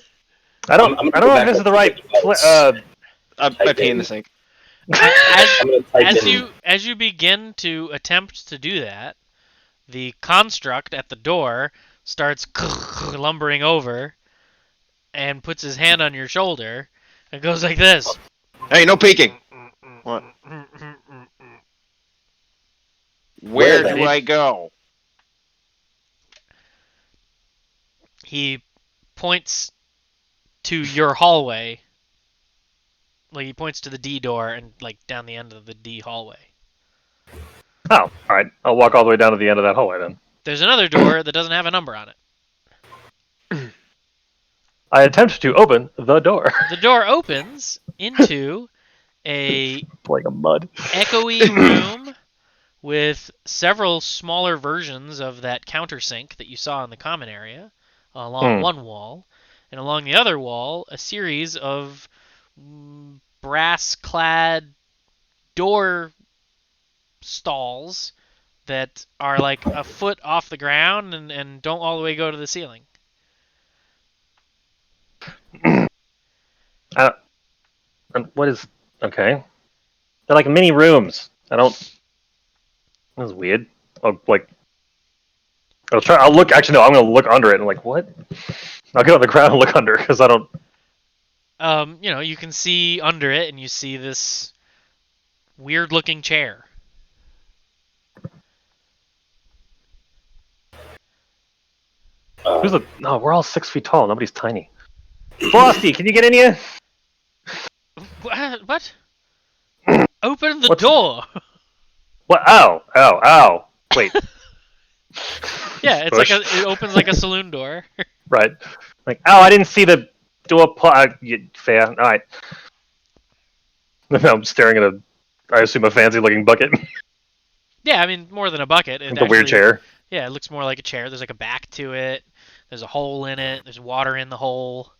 I don't I'm know gonna go if back this is up the to right. device. I pee in the sink. As, I'm gonna type in. as you begin to attempt to do that, the construct at the door starts lumbering over and puts his hand on your shoulder and goes like this. Hey, no peeking. What? Where then? do I go? He points to your hallway. Like he points to the D door and like down the end of the D hallway. Oh, all right. I'll walk all the way down to the end of that hallway then. There's another door that doesn't have a number on it. I attempt to open the door. The door opens into a Like a mud. echoey room with several smaller versions of that countersink that you saw in the common area along one wall, and along the other wall, a series of brass-clad door stalls that are like a foot off the ground and don't all the way go to the ceiling. And what is okay? They're like mini rooms. I don't. This is weird. I'll look. Actually, no. I'm gonna look under it and like what? I'll get on the ground and look under because I don't. You can see under it, and you see this weird-looking chair. Who's the? No, we're all 6 feet tall. Nobody's tiny. Frosty, can you get in here? What? Open the What's- door. What? Oh. Wait. Yeah, it's Push. it opens like a saloon door. Right. Like, oh, I didn't see the door. Fair. All right. I'm staring at I assume a fancy-looking bucket. Yeah, I mean more than a bucket. It With a weird actually- chair. Yeah, it looks more like a chair. There's like a back to it. There's a hole in it. There's water in the hole.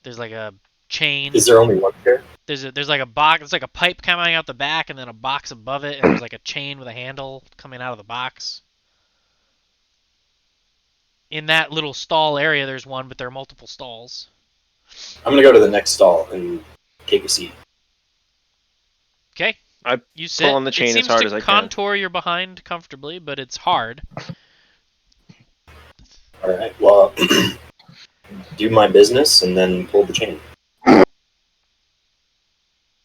There's like a chain. Is there only one chair? There's like a box. It's like a pipe coming out the back, and then a box above it, and there's like a chain with a handle coming out of the box. In that little stall area, there's one, but there are multiple stalls. I'm gonna go to the next stall and take a seat. Okay. I You sit. pull on the chain it as seems hard to as I can. contour your behind comfortably, but it's hard. All right. Well, do my business and then pull the chain.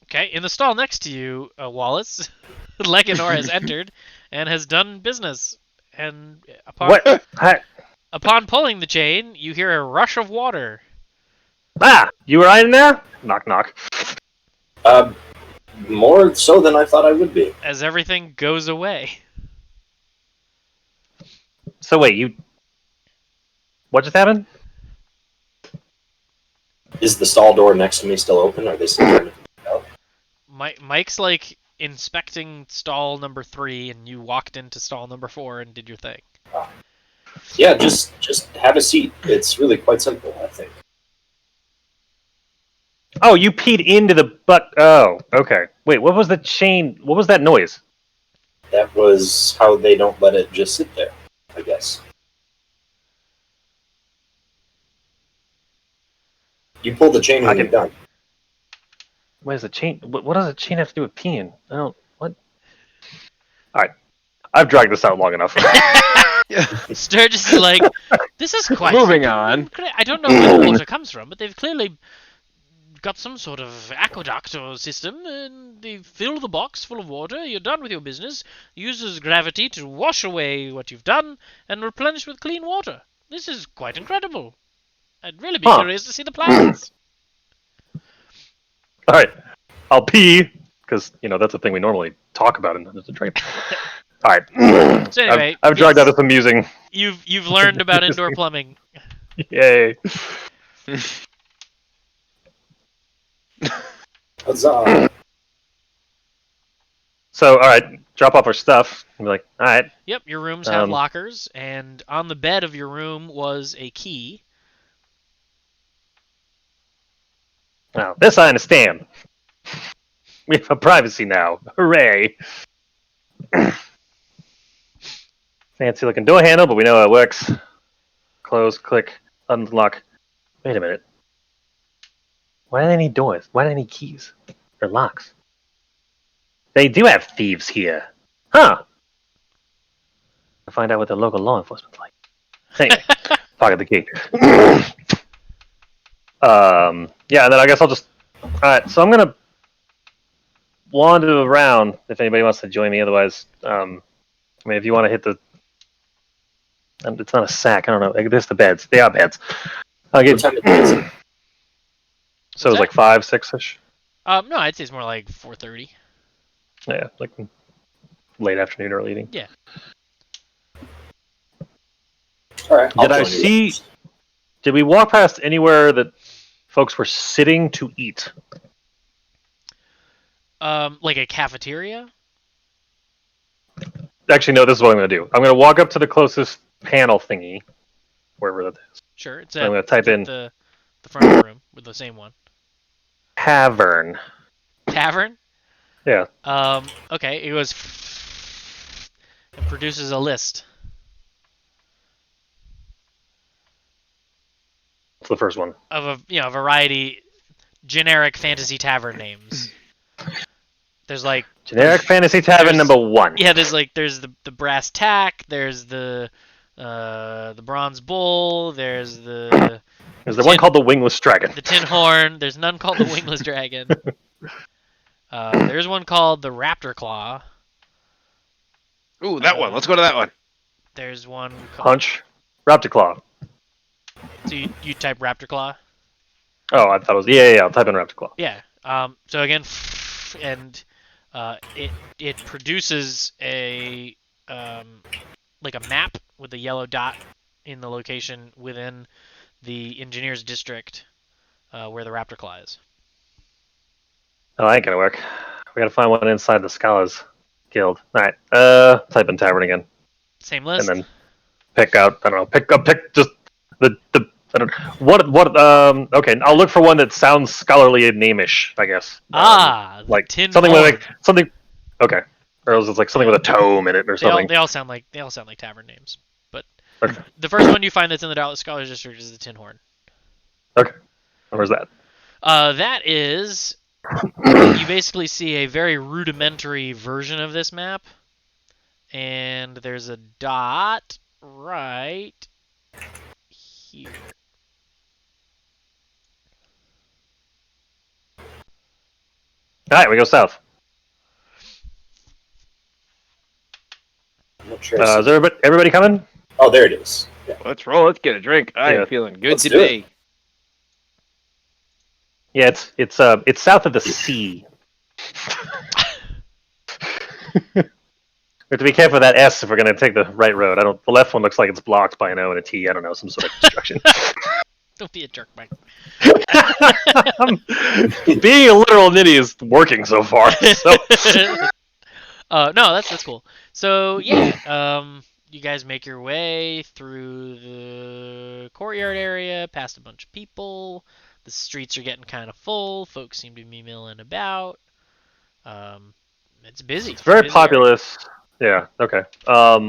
Okay. In the stall next to you, Wallace, Leganor has entered and has done business. And What? Hi. upon pulling the chain, you hear a rush of water. Ah, you were right in there? Knock, knock. More so than I thought I would be. As everything goes away. So wait, what just happened? Is the stall door next to me still open? Are they still trying to figure it out? Mike's like inspecting stall number 3, and you walked into stall number 4 and did your thing. Yeah, just have a seat. It's really quite simple, I think. Oh, you peed into the butt. Oh, okay. Wait, what was the chain? What was that noise? That was how they don't let it just sit there, I guess. You pull the chain when you're done. What is the chain? What does a chain have to do with peeing? I don't. What? All right. I've dragged this out long enough. Sturgis is like, this is quite Moving freaking on. incre- I don't know where the water comes from, but they've clearly got some sort of aqueduct or system, and they fill the box full of water. You're done with your business. Uses gravity to wash away what you've done and replenish with clean water. This is quite incredible. I'd really be Huh. curious to see the plans. All right, I'll pee because that's a thing we normally talk about in the train. All right. So anyway, I've dragged yes. out this amusing. You've learned about indoor plumbing. Yay. Huzzah! So, all right, drop off our stuff. And be like, all right. Yep, your rooms have Um, lockers, and on the bed of your room was a key. Now, this I understand. We have a privacy now. Hooray. Fancy looking door handle, but we know how it works. Close, click, unlock. Wait a minute. Why do they need doors? Why do they need keys? Or locks? They do have thieves here. Huh. To find out what the local law enforcement's like. Anyway, pocket the key. Yeah, and then I guess I'll just... Alright, so I'm gonna wander around if anybody wants to join me. Otherwise, I mean, if you want to hit the... It's not a sack, I don't know. There's the beds. They are beds. I'll What time get... is it? So it's like 5, 6-ish? No, I'd say it's more like 4:30. Yeah, like late afternoon, early evening. Yeah. All right. I'll Did I join you. see... Did we walk past anywhere that folks were sitting to eat? Like a cafeteria? Actually, no, this is what I'm going to do. I'm going to walk up to the closest panel thingy, wherever that is. Sure, it's I'm going to type in the front of the room with the same one. tavern. Tavern? Yeah. Okay, it goes and produces a list. It's the first one. Of a variety generic fantasy tavern names. There's like Generic fantasy tavern there's- number 1. yeah, there's the brass tack, there's the bronze bull, there's the There's the one called the Wingless Dragon. tin horn, there's none called the wingless dragon. There's one called the raptor claw. Ooh, that one. Let's go to that one. There's one called, Punch. Raptor Claw. so you type raptor claw? Oh, I thought it was... Yeah, I'll type in Raptor Claw. Yeah. So again, and it produces a like a map with a yellow dot in the location within the engineer's district where the raptor claw is. Oh, that ain't going to work. We got to find one inside the Scholars Guild. All right. Type in tavern again. Same list. And then pick out... I don't know. Pick just the I don't... Okay, I'll look for one that sounds scholarly and name-ish, I guess. the Like tin something horn. with like something. Okay, or else it's like something with a tome in it or something. They all sound like tavern names. But Okay. the first one you find that's in the Dallas Scholars District is the Tin Horn. Okay, where's that? That is you basically see a very rudimentary version of this map, and there's a dot right here. All right, we go south. I'm not sure. Is everybody coming? Oh, there it is. Yeah. Let's roll. Let's get a drink. I Yeah. am feeling good Let's do today. Yeah, it's south of the sea. We have to be careful of that S if we're gonna take the right road. The left one looks like it's blocked by an O and a T. I don't know, some sort of construction. Don't be a jerk, Mike. Being a literal nitty is working so far. So. No, that's cool. So yeah, you guys make your way through the courtyard area, past a bunch of people. The streets are getting kind of full. Folks seem to be milling about. It's busy. It's very Busy populous. Yeah. Okay. I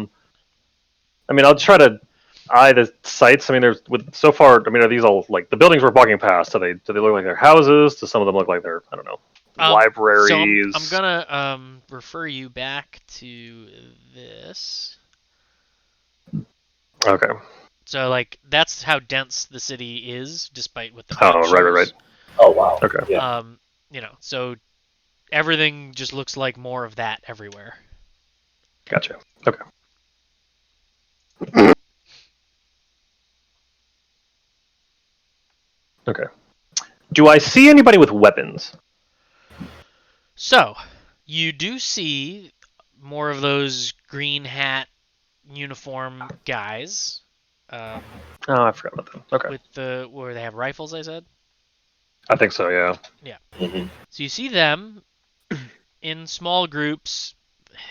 mean, I'll try to eye the sites. I mean, so far. I mean, are these all like the buildings we're walking past? Do they look like they're houses? Do some of them look like they're, I don't know, libraries. So I'm gonna refer you back to this. Okay. So like that's how dense the city is, despite what the map Oh, shows. right. Oh wow. Okay. Yeah. So everything just looks like more of that everywhere. Gotcha. Okay. Okay. Do I see anybody with weapons? So you do see more of those green hat uniform guys. Oh, I forgot about them. Okay. With the where they have rifles, I said. I think so. Yeah. Yeah. Mm-hmm. So you see them in small groups,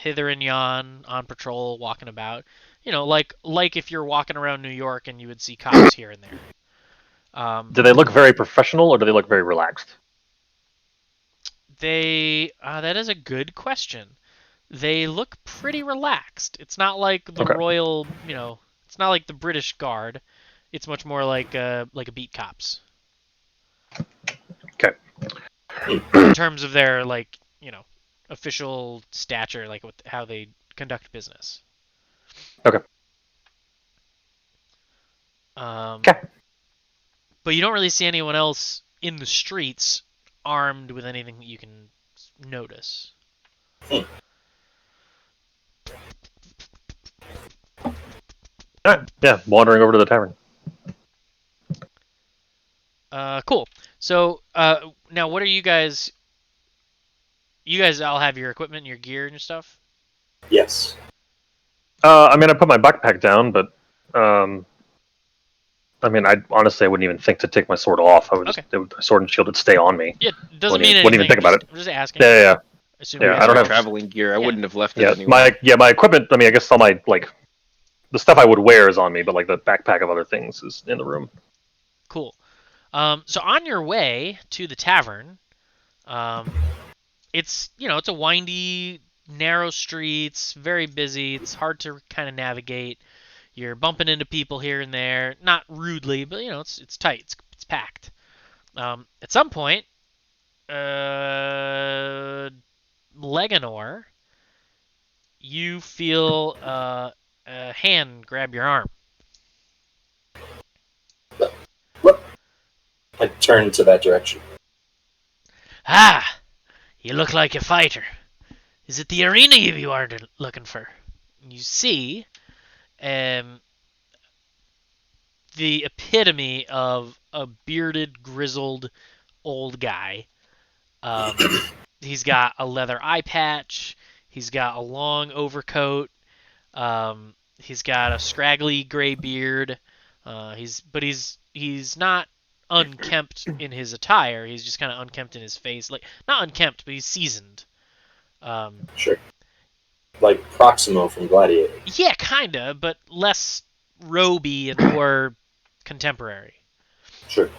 hither and yon, on patrol, walking about. Like if you're walking around New York and you would see cops here and there. Do they look very professional or do they look very relaxed? That is a good question. They look pretty relaxed. It's not like the Okay. royal, it's not like the British Guard. It's much more like a beat cops. Okay. In terms of their official stature, like how they conduct business. Okay. Okay. But you don't really see anyone else in the streets armed with anything that you can notice. All right. Yeah. Wandering over to the tavern. Cool. So now, what are you guys? You guys all have your equipment, and your gear, and your stuff. Yes. I mean, I put my backpack down, but I mean, I honestly wouldn't even think to take my sword off. I would just the sword and shield would stay on me. Yeah, it doesn't mean anything. Wouldn't even think about it. I'm just asking. Yeah. Assuming I don't have traveling gear. I wouldn't have left it Yeah, anywhere. my equipment. I mean, I guess all my the stuff I would wear is on me, but like the backpack of other things is in the room. Cool. So on your way to the tavern, it's it's a windy, narrow streets, very busy. It's hard to kind of navigate. You're bumping into people here and there, not rudely, but it's tight. It's packed. At some point, Leganor, you feel a hand grab your arm. I turn to that direction. Ah, you look like a fighter. Is it the arena you are looking for? You see, the epitome of a bearded, grizzled old guy. He's got a leather eye patch. He's got a long overcoat. He's got a scraggly gray beard. He's not unkempt in his attire. He's just kind of unkempt in his face. Like, not unkempt, but he's seasoned. Sure. Like Proximo from Gladiator. Yeah, kinda, but less roby and more contemporary. Sure.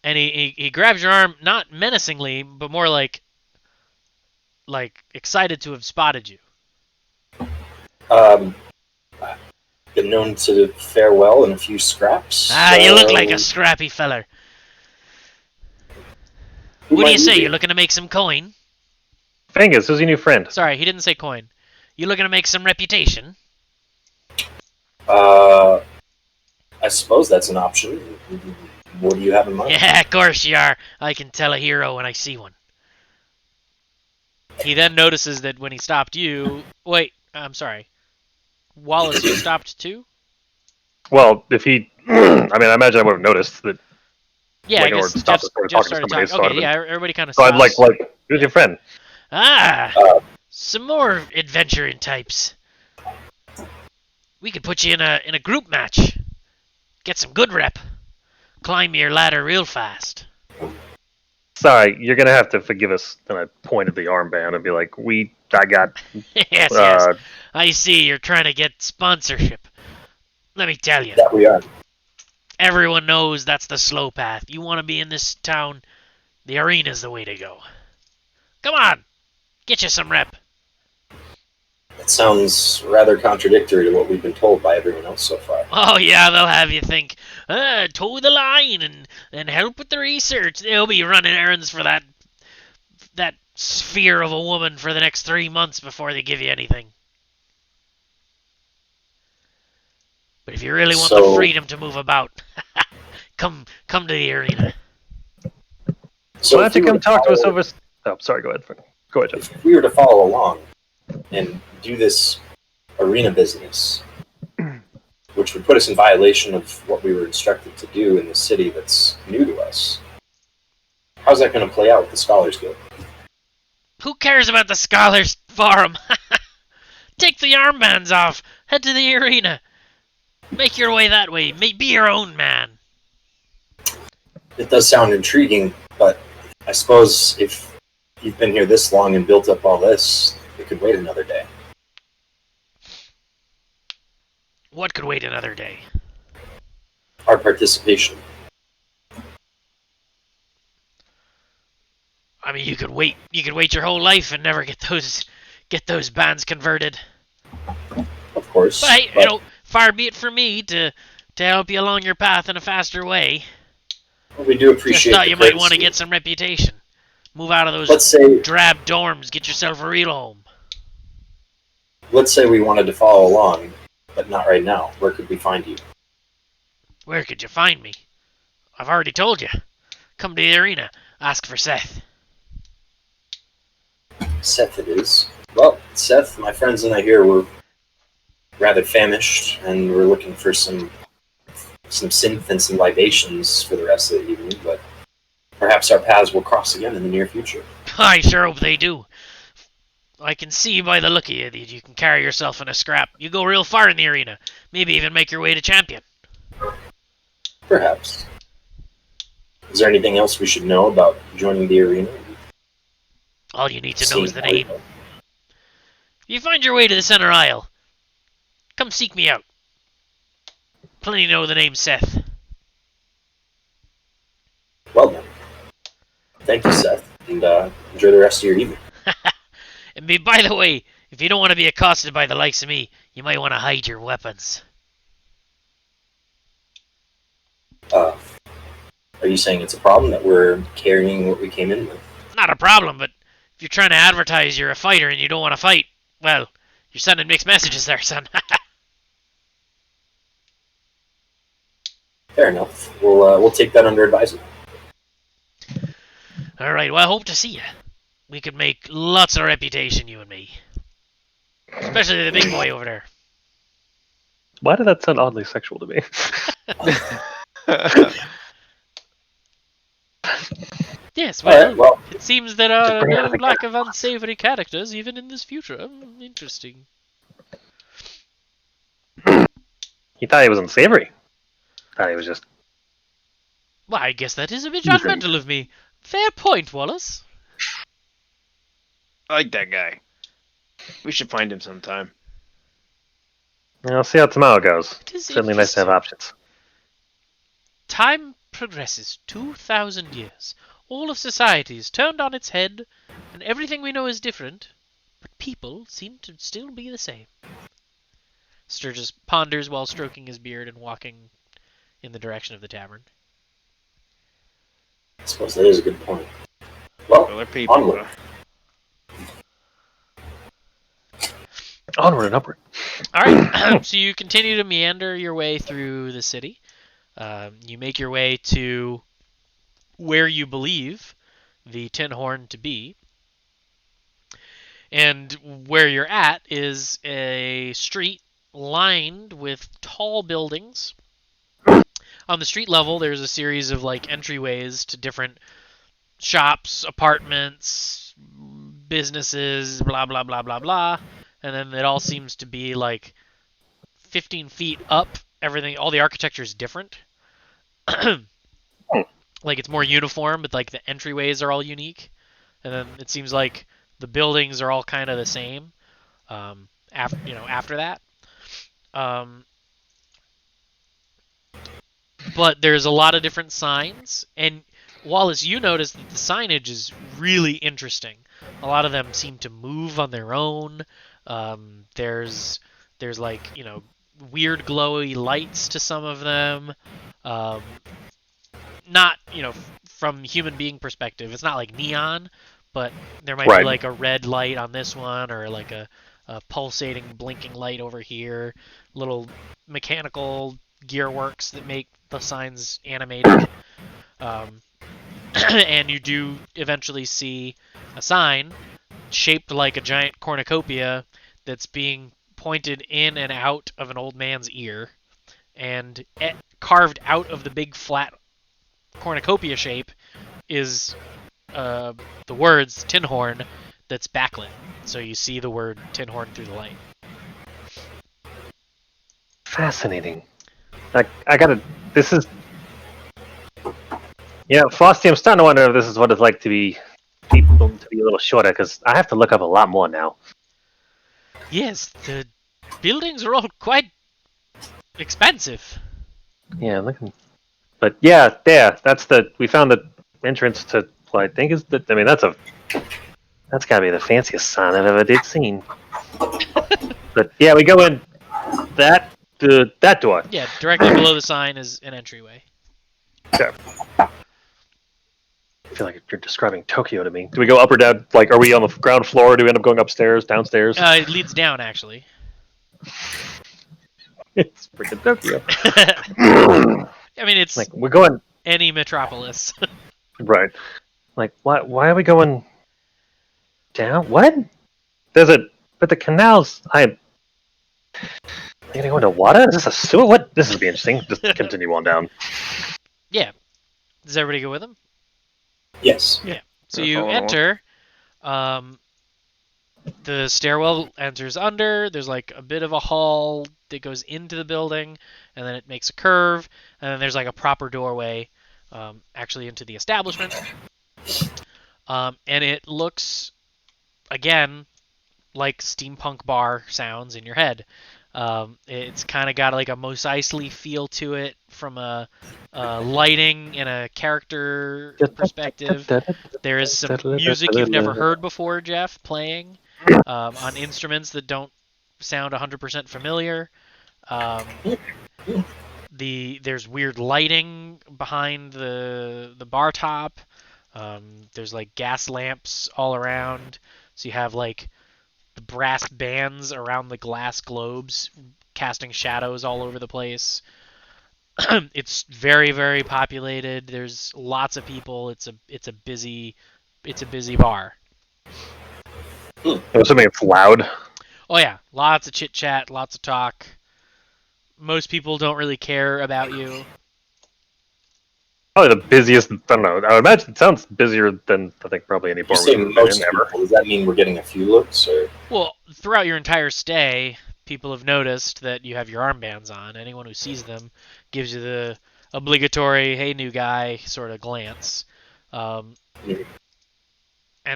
And he grabs your arm, not menacingly, but more like excited to have spotted you. I've been known to fare well in a few scraps. You look like a scrappy feller. What do you say? You're looking to make some coin? Fangus, who's your new friend? Sorry, he didn't say coin. You looking to make some reputation? I suppose that's an option. What do you have in mind? Yeah, of course you are. I can tell a hero when I see one. He then notices that when he stopped you... Wait, I'm sorry. Wallace, you stopped too? Well, if he... I mean, I imagine I would have noticed that... Yeah, I guess Jeff started talking to somebody. Okay, yeah, everybody kind of So stops. I'd like, who's your friend? Some more adventuring types. We could put you in a group match. Get some good rep. Climb your ladder real fast. Sorry, you're gonna have to forgive us. And I point at the armband and be like, I got... yes. I see you're trying to get sponsorship. Let me tell you. That we are. Everyone knows that's the slow path. You want to be in this town, the arena's the way to go. Come on, get you some rep. It sounds rather contradictory to what we've been told by everyone else so far. Oh yeah, they'll have you think, toe the line and help with the research. They'll be running errands for that that sphere of a woman for the next 3 months before they give you anything. But if you really want the So, freedom to move about, come to the arena. so Why if don't you we were come to talk to us follow, over? Oh, sorry. Go ahead. Go ahead, Jeff. if we were to follow along and do this arena business, which would put us in violation of what we were instructed to do in the city that's new to us, how's that going to play out with the Scholars Guild? Who cares about the Scholars Forum? Take the armbands off. Head to the arena. Make your way that way. Be your own man. It does sound intriguing, but I suppose if you've been here this long and built up all this, it could wait another day. What could wait another day? Our participation. I mean, you could wait your whole life and never get those bands converted. Of course. But hey, far be it from me to help you along your path in a faster way. we do appreciate. Just thought the you might want to courtesy. get some reputation. Move out of Let's those say, drab dorms. Get yourself a real home. let's say we wanted to follow along, but not right now. Where could we find you? Where could you find me? I've already told you. Come to the arena. Ask for Seth. Seth, it is. Well, Seth, my friends and I here were rather famished, and we're looking for some synth and some libations for the rest of the evening. But perhaps our paths will cross again in the near future. I sure hope they do. I can see by the look of you that you can carry yourself in a scrap. You go real far in the arena. Maybe even make your way to champion. Perhaps. Is there anything else we should know about joining the arena? All you need to know is the Seeing how we name. go? If you find your way to the center aisle, come seek me out. Plenty know the name Seth. Well then. Thank you, Seth, and enjoy the rest of your evening. And by the way, if you don't want to be accosted by the likes of me, you might want to hide your weapons. Are you saying it's a problem that we're carrying what we came in with? Not a problem, but if you're trying to advertise you're a fighter and you don't want to fight, well, you're sending mixed messages there, son. Fair enough. We'll take that under advisement. Alright, well, I hope to see you. We could make lots of reputation, you and me. Especially the big boy over there. Why did that sound oddly sexual to me? Yes, All well, right. Well, it seems there Just are bring it no up again. lack of unsavory characters even in this future. Interesting. He thought he was unsavory. Thought he was just. Well, I guess that is a bit Different. judgmental of me. Fair point, Wallace. I like that guy. We should find him sometime. I'll see how tomorrow goes. It is Certainly nice to have interesting. options. Time progresses 2,000 years. All of society is turned on its head, and everything we know is different, but people seem to still be the same. Sturgis ponders while stroking his beard and walking in the direction of the tavern. I suppose that is a good point. Well, Well, they're people. onward. Onward and upward. Alright, so you continue to meander your way through the city. You make your way to where you believe the Tin Horn to be. And where you're at is a street lined with tall buildings. On the street level, there's a series of entryways to different shops, apartments, businesses, blah blah blah blah blah. And then it all seems to be 15 feet up. Everything, all the architecture is different. It's more uniform, but the entryways are all unique. And then it seems like the buildings are all kind of the same. After that. But there's a lot of different signs, and Wallace, you notice that the signage is really interesting. A lot of them seem to move on their own. There's weird glowy lights to some of them. Not from human being perspective, it's not like neon, but there might be Right. like a red light on this one, or like a pulsating, blinking light over here. Little mechanical gearworks that make the signs animated. And you do eventually see a sign shaped like a giant cornucopia that's being pointed in and out of an old man's ear, and carved out of the big flat cornucopia shape is the words tin horn that's backlit. So you see the word tin horn through the light. Fascinating. I gotta. This is. Yeah, Frosty, I'm starting to wonder if this is what it's like to be people to be a little shorter, because I have to look up a lot more now. Yes, the buildings are all quite expensive. Yeah, looking. But yeah, there. We found the entrance to what I think is the. I mean, that's gotta be the fanciest sign I've ever seen. But yeah, we go in that door. Yeah, directly below the sign is an entryway. Okay. I feel like you're describing Tokyo to me. Do we go up or down? Like, are we on the ground floor? Or do we end up going upstairs, downstairs? It leads down, actually. It's freaking Tokyo. I mean, it's Like, we're going any metropolis. right. Like, why are we going down? What? But the canals. Are you gonna go into water? Is this a sewer? What? This would be interesting. Just continue on down. Yeah. Does everybody go with him? Yes. Yeah. So Yeah, you follow along. enter. The stairwell enters under. There's like a bit of a hall that goes into the building, and then it makes a curve, and then there's like a proper doorway, actually into the establishment. And it looks, again, like steampunk bar sounds in your head. It's kind of got like a Mos Eisley feel to it from a lighting and a character perspective. There is some music you've never heard before, Jeff, playing on instruments that don't sound 100% familiar. There's weird lighting behind the bar top. There's like gas lamps all around. So you have like the brass bands around the glass globes casting shadows all over the place. It's very, very populated. There's lots of people. It's a busy bar. I'm assuming it's loud. Oh yeah, lots of chit chat, lots of talk. Most people don't really care about you. Probably the busiest. I don't know. I would imagine it sounds busier than I think probably any You bar say we've been most in ever. people. Does that mean we're getting a few looks, or Well, throughout your entire stay, people have noticed that you have your armbands on. Anyone who sees them gives you the obligatory "Hey, new guy" sort of glance. And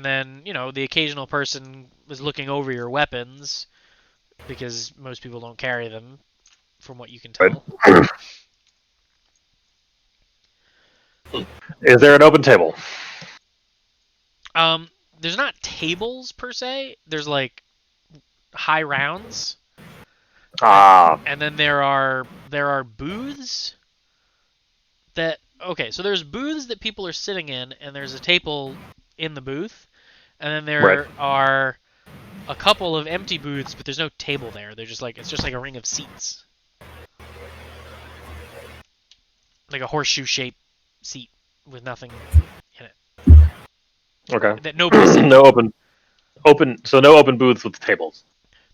then, the occasional person was looking over your weapons because most people don't carry them, from what you can tell. Is there an open table? There's not tables per se. There's like high rounds. And then there are booths that so there's booths that people are sitting in, and there's a table in the booth, and then there are a couple of empty booths, but there's no table there. They're just like it's just like a ring of seats, like a horseshoe shaped seat with nothing in it. Okay. That nobody's sitting. No open booths with tables.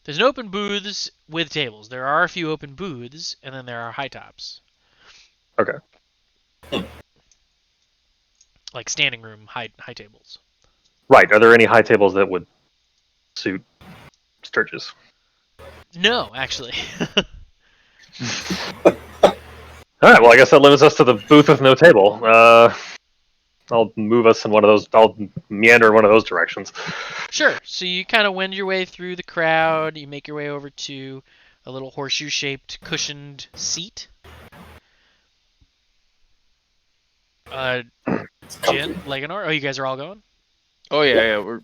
There's no open booths with tables. There are a few open booths, and then there are high tops. Okay. Like standing room high tables. Right. Are there any high tables that would suit Sturgis? No, actually. All right. Well, I guess that limits us to the booth with no table. I'll move us in one of those. I'll meander in one of those directions. Sure. So you kind of wend your way through the crowd. You make your way over to a little horseshoe-shaped cushioned seat. Jin, Leganor. Oh, you guys are all going? Oh yeah, we're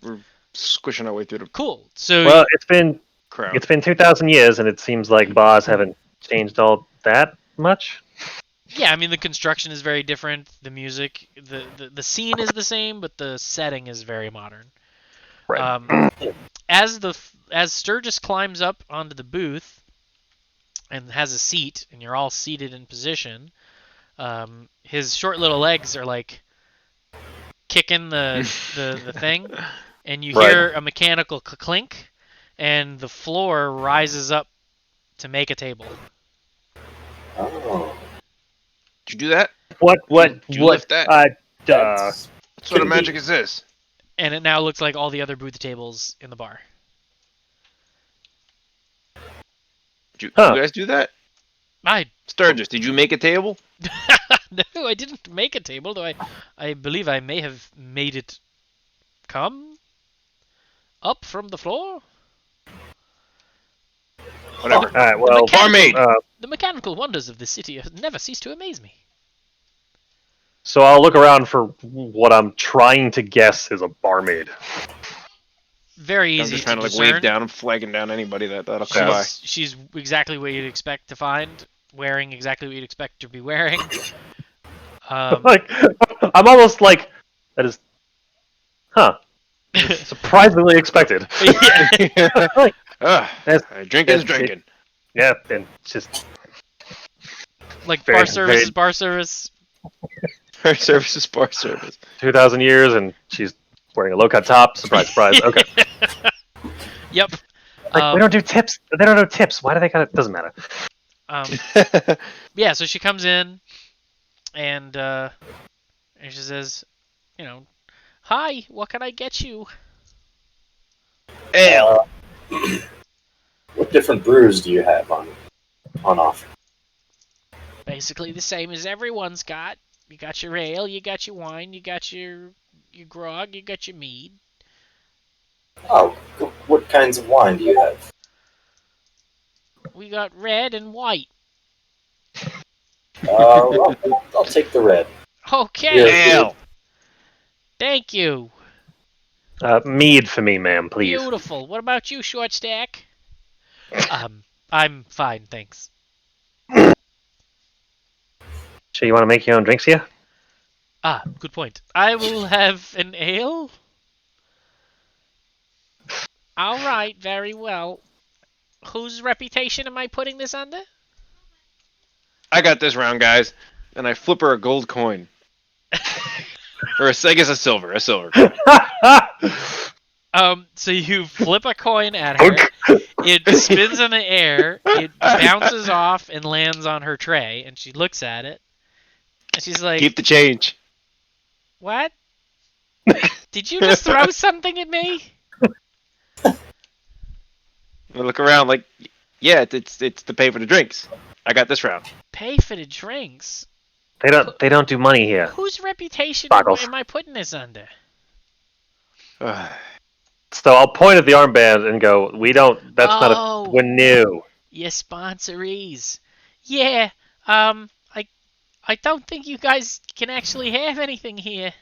squishing our way through the Cool. So Well, it's been crowd. 2,000 years, and it seems like bars haven't changed all that much. Yeah, I mean the construction is very different. The music, the scene is the same, but the setting is very modern. Right. As Sturgis climbs up onto the booth and has a seat, and you're all seated in position, his short little legs are like kicking the thing, and you Right. hear a mechanical clink, and the floor rises up to make a table. Oh, Did you do that? What? Did you lift that? that's What sort of can be- magic is this? And it now looks like all the other booth tables in the bar. Did Huh. you guys do that? I Sturgis, did you make a table? no, I didn't make a table, though I believe I may have made it come up from the floor. Whatever. All right. Well, Barmaid! The mechanical wonders of this city have never ceased to amaze me. so I'll look around for what I'm trying to guess is a barmaid. Very I'm easy just to trying to like discern. wave down. I'm flagging down anybody that'll come by. She's exactly what you'd expect to find, wearing exactly what you'd expect to be wearing. Like, I'm almost like that is, huh? Surprisingly expected. Yeah. Like, Ugh, drinking's it- drinking. yeah, and it's just Like Very- bar service very- is bar service. Her service is bar service. 2,000 years, and she's wearing a low-cut top. Surprise, surprise. Okay. Yep. Like, we don't do tips. They don't know tips. Why do they got it? Doesn't matter. Yeah, so she comes in and she says, "Hi, what can I get you?" Ale. What different brews do you have on offer? Basically the same as everyone's got. You got your ale, you got your wine, you got your grog, you got your mead. Oh, what kinds of wine do you have? We got red and white. I'll take the red. Okay. Yeah. Ale. Thank you. Mead for me, ma'am, please. Beautiful. What about you, short stack? I'm fine, thanks. So you want to make your own drinks here? Ah, good point. I will have an ale. All right, very well. Whose reputation am I putting this under? I got this round, guys. And I flip her a gold coin. Or I guess a silver coin. So you flip a coin at her. It spins in the air. It bounces off and lands on her tray, and she looks at it. And she's like, Keep the change. "What? Did you just throw something at me?" I look around like, yeah, it's to pay for the drinks. I got this round. Pay for the drinks. They don't do money here. Whose reputation Boggles. am I putting this under? So I'll point at the armband and go, "We don't. That's not Oh. a. We're new." Your sponsorees. Yeah, I don't think you guys can actually have anything here.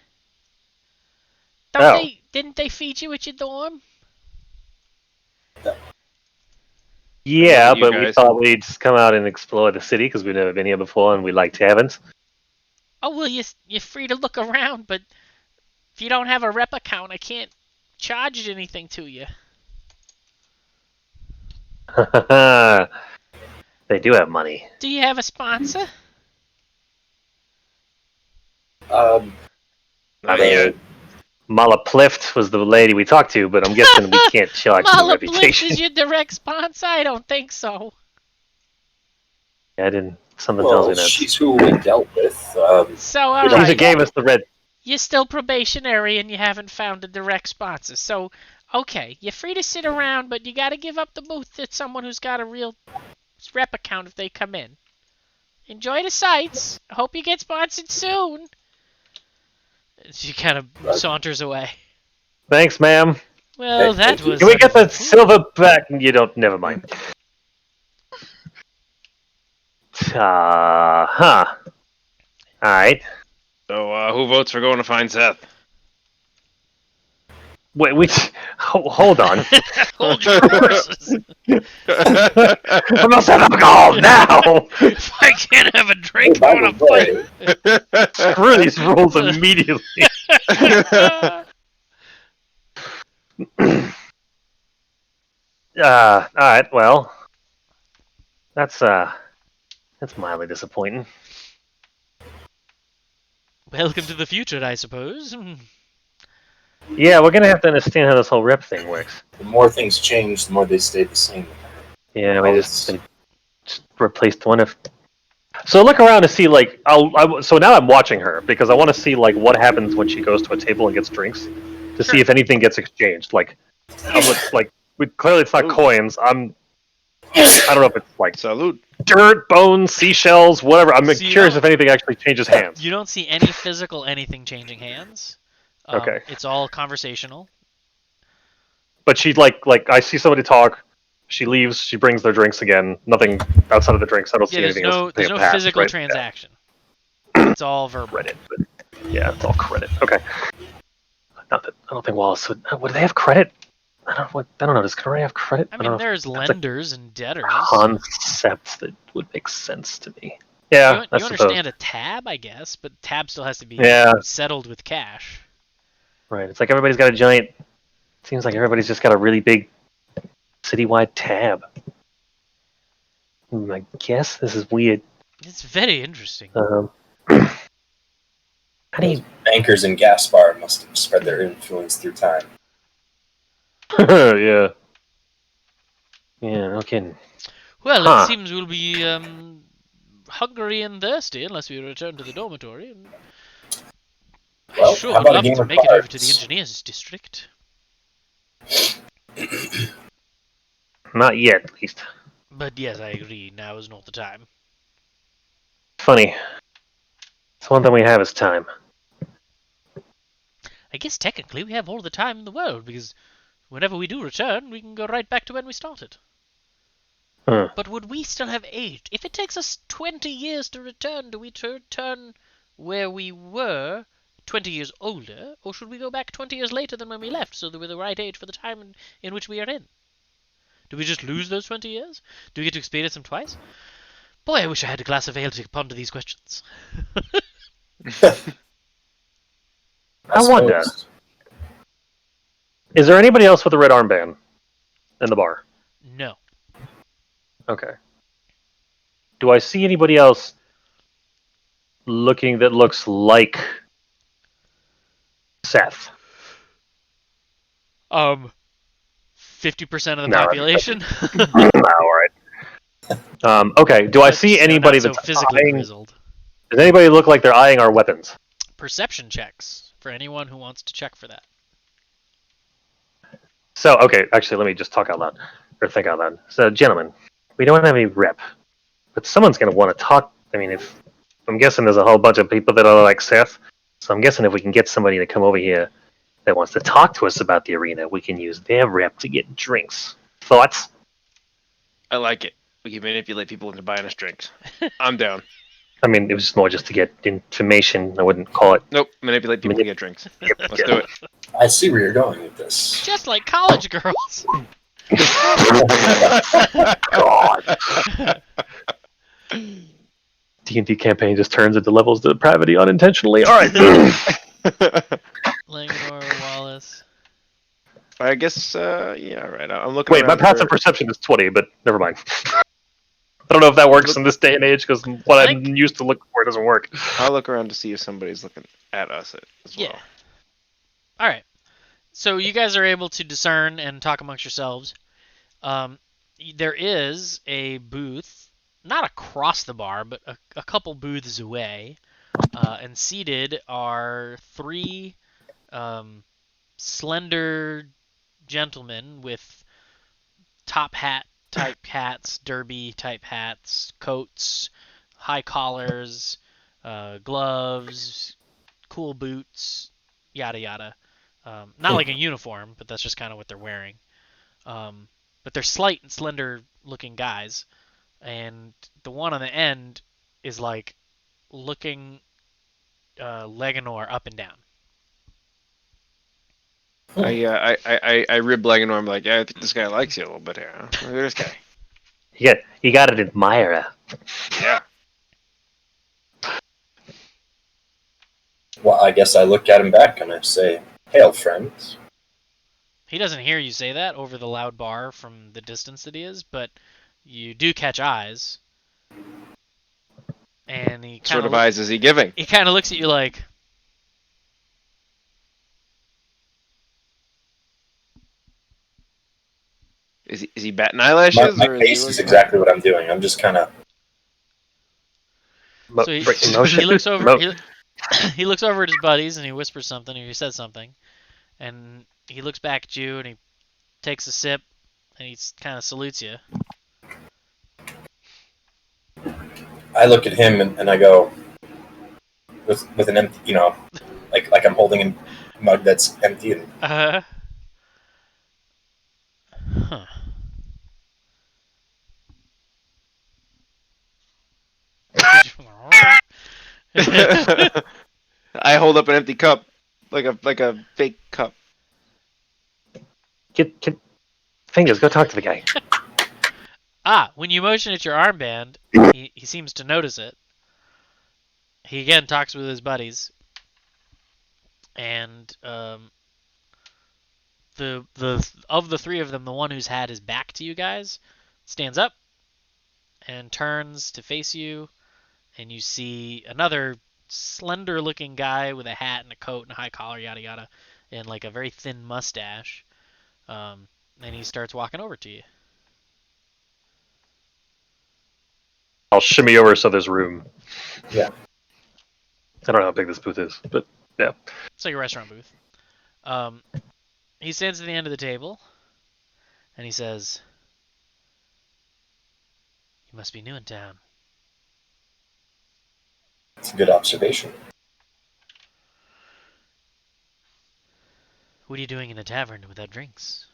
Oh. Didn't they feed you at your dorm? Yeah, You but we guys. thought we'd just come out and explore the city because we've never been here before and we like taverns. Oh, well, you're free to look around, but if you don't have a rep account, I can't charge anything to you. They do have money. Do you have a sponsor? I mean, Mala Plift was the lady we talked to, but I'm guessing we can't charge the Mala Bliss reputation. is your direct sponsor? I don't think so. I didn't. Something tells me Well, that. she's who we dealt with. So, She's who alright. gave us the red. You're still probationary and you haven't found a direct sponsor. So, okay, you're free to sit around, but you gotta give up the booth to someone who's got a real rep account if they come in. Enjoy the sights. I hope you get sponsored soon. She kind of saunters away. Thanks, ma'am. Well, Hey, that thank you. was... Can we get the silver back? You don't. Never mind. Huh. All right. So, who votes for going to find Seth? Wait, hold on. Hold your horses. I must have alcohol now. If I can't have a Oh, drink, by I want the to fight. way, Screw these rules immediately. All right. Well, that's mildly disappointing. Welcome to the future, I suppose. Yeah, we're gonna have to understand how this whole rep thing works. the more things change, the more they stay the same. Yeah, we Oh, just replaced one of. So look around to see like so now I'm watching her because I want to see like what happens when she goes to a table and gets drinks to see Sure. if anything gets exchanged. Like I'm like clearly it's not Ooh. coins. I don't know if it's like Salute. dirt, bones, seashells, whatever. I'm So you curious don't- if anything actually changes hands. You don't see any physical anything changing hands. Okay. It's all conversational. But she like I see somebody talk. She leaves. She brings their drinks again. Nothing outside of the drinks. I don't Yeah, see there's anything else. there's no Pass, physical right? transaction. It's all verbal. Credit. But yeah, it's all credit. Okay. Not that I don't think Wallace would. Would they have credit? I don't know. Does Emrae have credit? I don't mean, know if there's that's a lenders and debtors. concept that would make sense to me. Yeah, I You suppose. understand a tab, I guess, but tab still has to be Yeah. settled with cash. Right. It's like everybody's got a giant. Seems like everybody's just got a really big citywide tab. I guess this is weird. It's very interesting. How do Those you? bankers in Gaspar must have spread their influence through time. Yeah. Yeah. No kidding. Well, Huh. it seems we'll be hungry and thirsty unless we return to the dormitory. Well, I sure how would about a love game to of make it over to the cards? engineers district. Not yet, at least. But yes, I agree. Now is not the time. Funny. It's one thing we have is time. I guess technically we have all the time in the world because whenever we do return, we can go right back to when we started. Huh. But would we still have aged? If it takes us 20 years to return, do we return where we were 20 years older, or should we go back 20 years later than when we left so that we're the right age for the time in which we are in? Do we just lose those 20 years? Do we get to experience them twice? Boy, I wish I had a glass of ale to ponder these questions. I wonder. suppose. Is there anybody else with a red armband in the bar? No. Okay. Do I see anybody else that looks like Seth? 50% of the No. population. All right. Okay. Do I see So anybody not so that's physically eyeing? grizzled. Does anybody look like they're eyeing our weapons? Perception checks for anyone who wants to check for that. So, okay, actually, let me just talk out loud, or think out loud. So, gentlemen, we don't have any rep, but someone's going to want to talk. I mean, if I'm guessing there's a whole bunch of people that are like Seth, so I'm guessing if we can get somebody to come over here that wants to talk to us about the arena, we can use their rep to get drinks. Thoughts? I like it. We can manipulate people into buying us drinks. I'm down. I mean, it was more just to get information. I wouldn't call it. Nope. Manipulate people to get drinks. Let's do it. I see where you're going with this. Just like college girls. God. D&D campaign just turns into levels of depravity unintentionally. All right. Langenor, Wallace. I guess, yeah, all right. I'm looking Wait, my around passive for- perception is 20, but never mind. I don't know if that works in this day and age because what I'm used to looking for doesn't work. I'll look around to see if somebody's looking at us as well. Yeah. All right. So you guys are able to discern and talk amongst yourselves. There is a booth, not across the bar, but a couple booths away, and seated are three slender gentlemen with top hat type hats, derby type hats, coats, high collars, gloves, cool boots, yada yada. Not like a uniform, but that's just kind of what they're wearing. But they're slight and slender looking guys, and the one on the end is like looking Leganor up and down. I rib leg and I'm like, yeah, I think this guy likes you a little bit here. Huh? Look at this guy. You got an admirer. Yeah. Well, I guess I look at him back and I say, "Hail, friends." He doesn't hear you say that over the loud bar from the distance that he is, but you do catch eyes. And he What sort kind of of eyes is he giving? looks at you like, Is he batting My, eyelashes my or is he face is looking? exactly what I'm doing. I'm just kind of. so he looks over he looks over at his buddies and he whispers something or he says something, and he looks back at you and he takes a sip and he kind of salutes you. I look at him and I go, with an empty, like I'm holding a mug that's empty, and Huh. I hold up an empty cup, like a fake cup. Get fingers. Go talk to the guy. When you motion at your armband, he seems to notice it. He again talks with his buddies, and the of the three of them, the one who's had his back to you guys stands up and turns to face you, and you see another slender-looking guy with a hat and a coat and a high collar, yada yada, and like a very thin mustache. And he starts walking over to you. I'll shimmy over so there's room. Yeah. I don't know how big this booth is, but yeah. It's like a restaurant booth. He stands at the end of the table, and he says, "You must be new in town." it's a good observation. What are you doing in a tavern without drinks?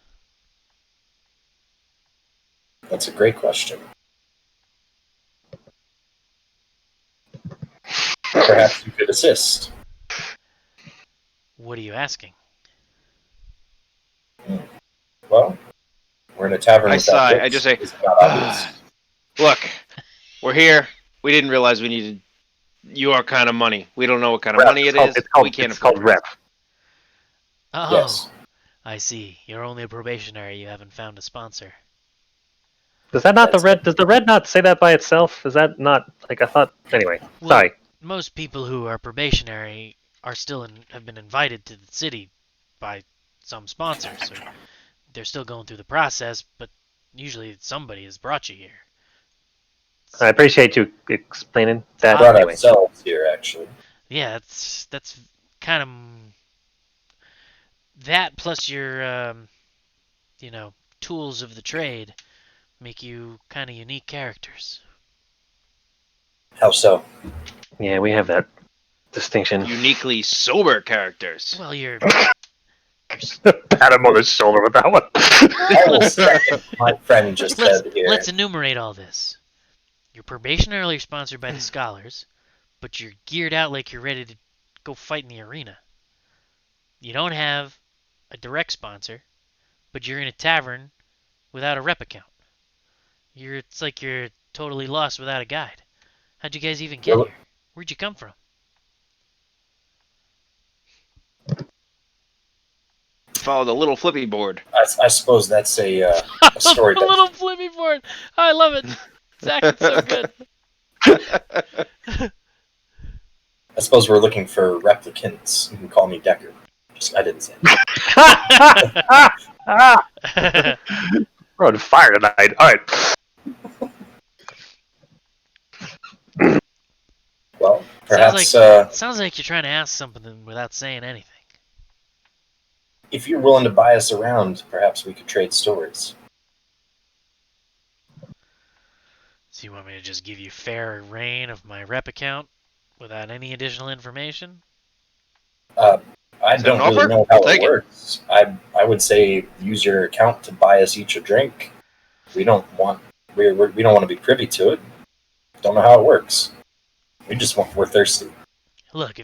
That's a great question. Perhaps you could assist. What are you asking? Well, we're in a tavern I without sigh. drinks. I just say, It's not obvious. Look, we're here. We didn't realize we needed your kind of money. We don't know what kind of money it is. We can't It's afford called it. rep. Oh, Yes. I see. You're only a probationary. You haven't found a sponsor. Does that not That's the red? Does the red not say that by itself? Is that not like I thought? Anyway, Well, sorry. most people who are probationary are still have been invited to the city by some sponsors, so they're still going through the process. But usually somebody has brought you here. I appreciate you explaining that. Brought Anyway, ourselves here, actually. Yeah, that's kind of that plus your tools of the trade make you kind of unique characters. How so? yeah, we have that distinction. Uniquely sober characters. Well, you're Pat him on the shoulder with that one. I will second my friend just said here. let's enumerate all this. You're probationarily sponsored by the scholars, but you're geared out like you're ready to go fight in the arena. You don't have a direct sponsor, but you're in a tavern without a rep account. It's like you're totally lost without a guide. How'd you guys even get Well- here? Where'd you come from? Follow the little flippy board. I suppose that's a story A that little flippy board. I love it. Zach, it's so good. I suppose we're looking for replicants. You can call me Decker. I didn't say that. We're on fire tonight. All right. Well, perhaps Sounds like you're trying to ask something without saying anything. if you're willing to buy us around, perhaps we could trade stories. So you want me to just give you fair reign of my rep account without any additional information? I Is that don't an really offer? know how I'll it take it. works. I would say use your account to buy us each a drink. We don't want we don't want to be privy to it. Don't know how it works. We're thirsty. Look,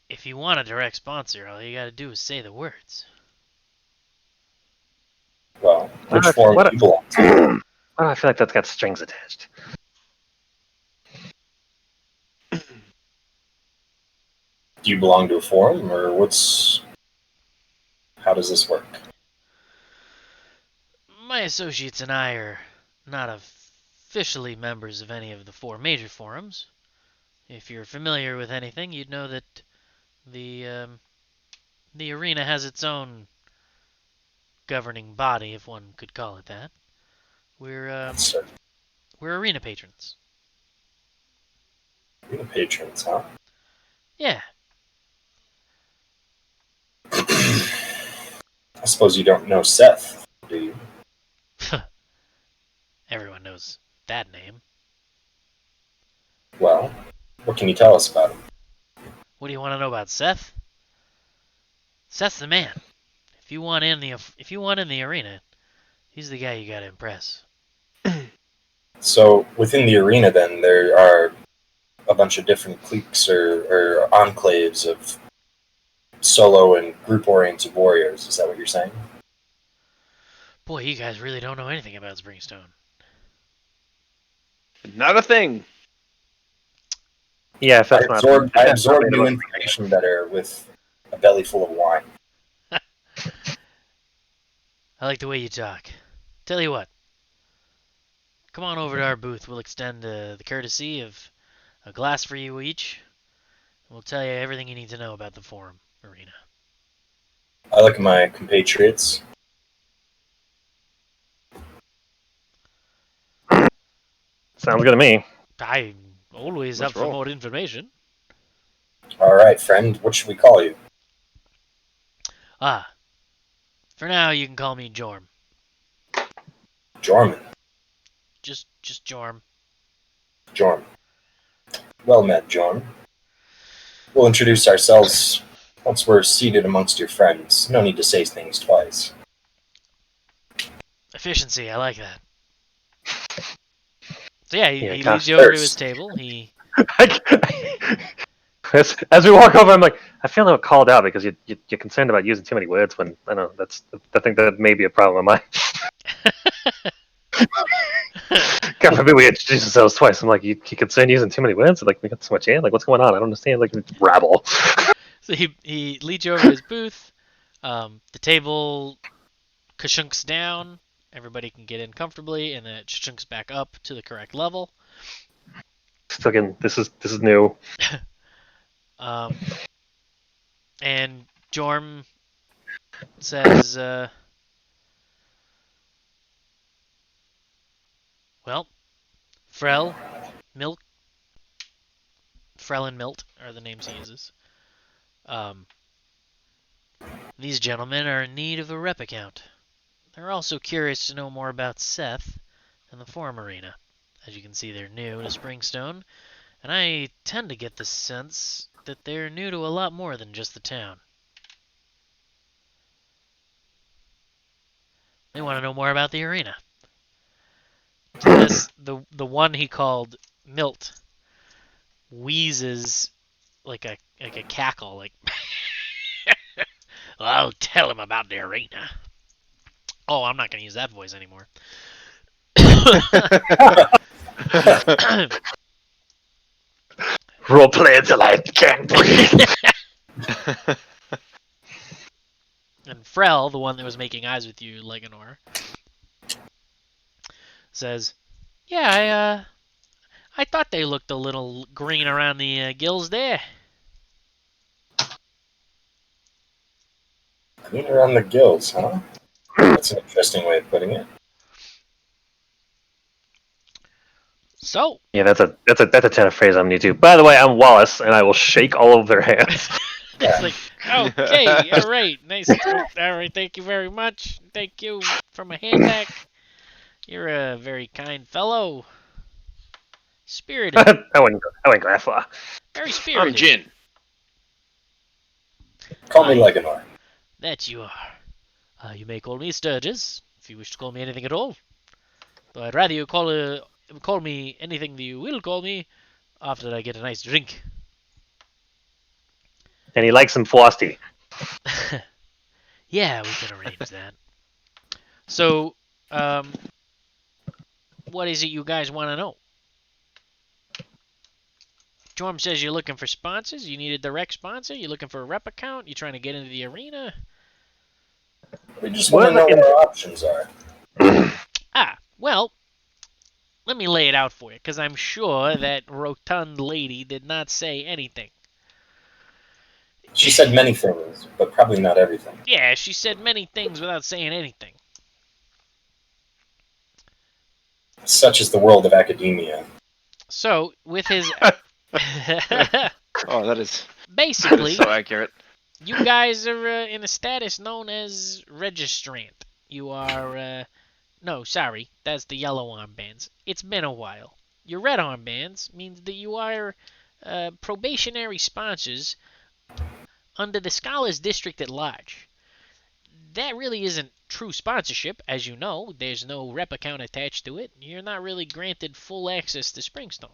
if you want a direct sponsor, all you gotta do is say the words. Which forum do you belong to? I feel like that's got strings attached. Do you belong to a forum, or how does this work? My associates and I are not officially members of any of the 4 major forums. If you're familiar with anything, you'd know that the arena has its own governing body, if one could call it that. We're So, we're arena patrons. you're the patrons, huh? Yeah. I suppose you don't know Seth, do you? Everyone knows that name. Well, what can you tell us about him? What do you want to know about Seth? Seth's the man. If you want in the arena, he's the guy you gotta impress. So, within the arena, then, there are a bunch of different cliques or enclaves of solo and group-oriented warriors. Is that what you're saying? Boy, you guys really don't know anything about Springstone. Not a thing. Yeah, if I that's not. absorb new information better with a belly full of wine. I like the way you talk. Tell you what. Come on over to our booth. We'll extend the courtesy of a glass for you each. We'll tell you everything you need to know about the forum arena. I look at my compatriots. Sounds good to me. I'm always Let's up for roll. more information. All right, friend. What should we call you? Ah, for now you can call me Jorm. Jorman. Just Jorm. Jorm. Well met, Jorm. We'll introduce ourselves once we're seated amongst your friends. No need to say things twice. Efficiency, I like that. So yeah, he Yeah, leads you over to his first. table. He as we walk over, I'm like, I feel a little called out because you're concerned about using too many words. When I know I think that may be a problem of mine. God forbid we introduce ourselves twice. I'm like, you concerned using too many words? Like, we got so much in. Like, what's going on? I don't understand. Like, rabble. So he leads you over to his booth. The table ka-chunks down. Everybody can get in comfortably, and then it chunks back up to the correct level. Still again, this is new. And Jorm says, well, Frel, Milk, Frel and Milt are the names he uses. These gentlemen are in need of a rep account. They're also curious to know more about Seth and the forum arena. As you can see, they're new to Springstone, and I tend to get the sense that they're new to a lot more than just the town. They want to know more about the arena. To this, the one he called Milt wheezes like a cackle, like I'll tell him about the arena. Oh, I'm not gonna use that voice anymore. Role play until I can't breathe. And Frel, the one that was making eyes with you, Leganor, says, "Yeah, I thought they looked a little green around the gills there." Green around the gills, huh? That's an interesting way of putting it. So, Yeah, that's a turn of phrase I'm new to. By the way, I'm Wallace, and I will shake all of their hands. it's like, okay, all right, nice. All right, thank you very much. Thank you for my hand back. You're a very kind fellow. Spirited. I wouldn't go that far. Very spirited. I'm Jin. Call me Aye. Leganor. That you are. You may call me Sturgis, if you wish to call me anything at all. Though I'd rather you call me anything that you will call me after I get a nice drink. And he likes some frosty. Yeah, we can arrange that. So, What is it you guys want to know? Jorm says you're looking for sponsors. You need a direct sponsor. You're looking for a rep account. You're trying to get into the arena. We just want to know what our options are. Well, let me lay it out for you, because I'm sure that rotund lady did not say anything. She said many things, but probably not everything. Yeah, she said many things without saying anything. Such is the world of academia. So, with his... Oh, that is Basically, so accurate. you guys are in a status known as registrant. You are, no, sorry, that's the yellow armbands. It's been a while. Your red armbands means that you are probationary sponsors under the Scholars District at large. That really isn't true sponsorship, as you know. There's no rep account attached to it. You're not really granted full access to Springstone.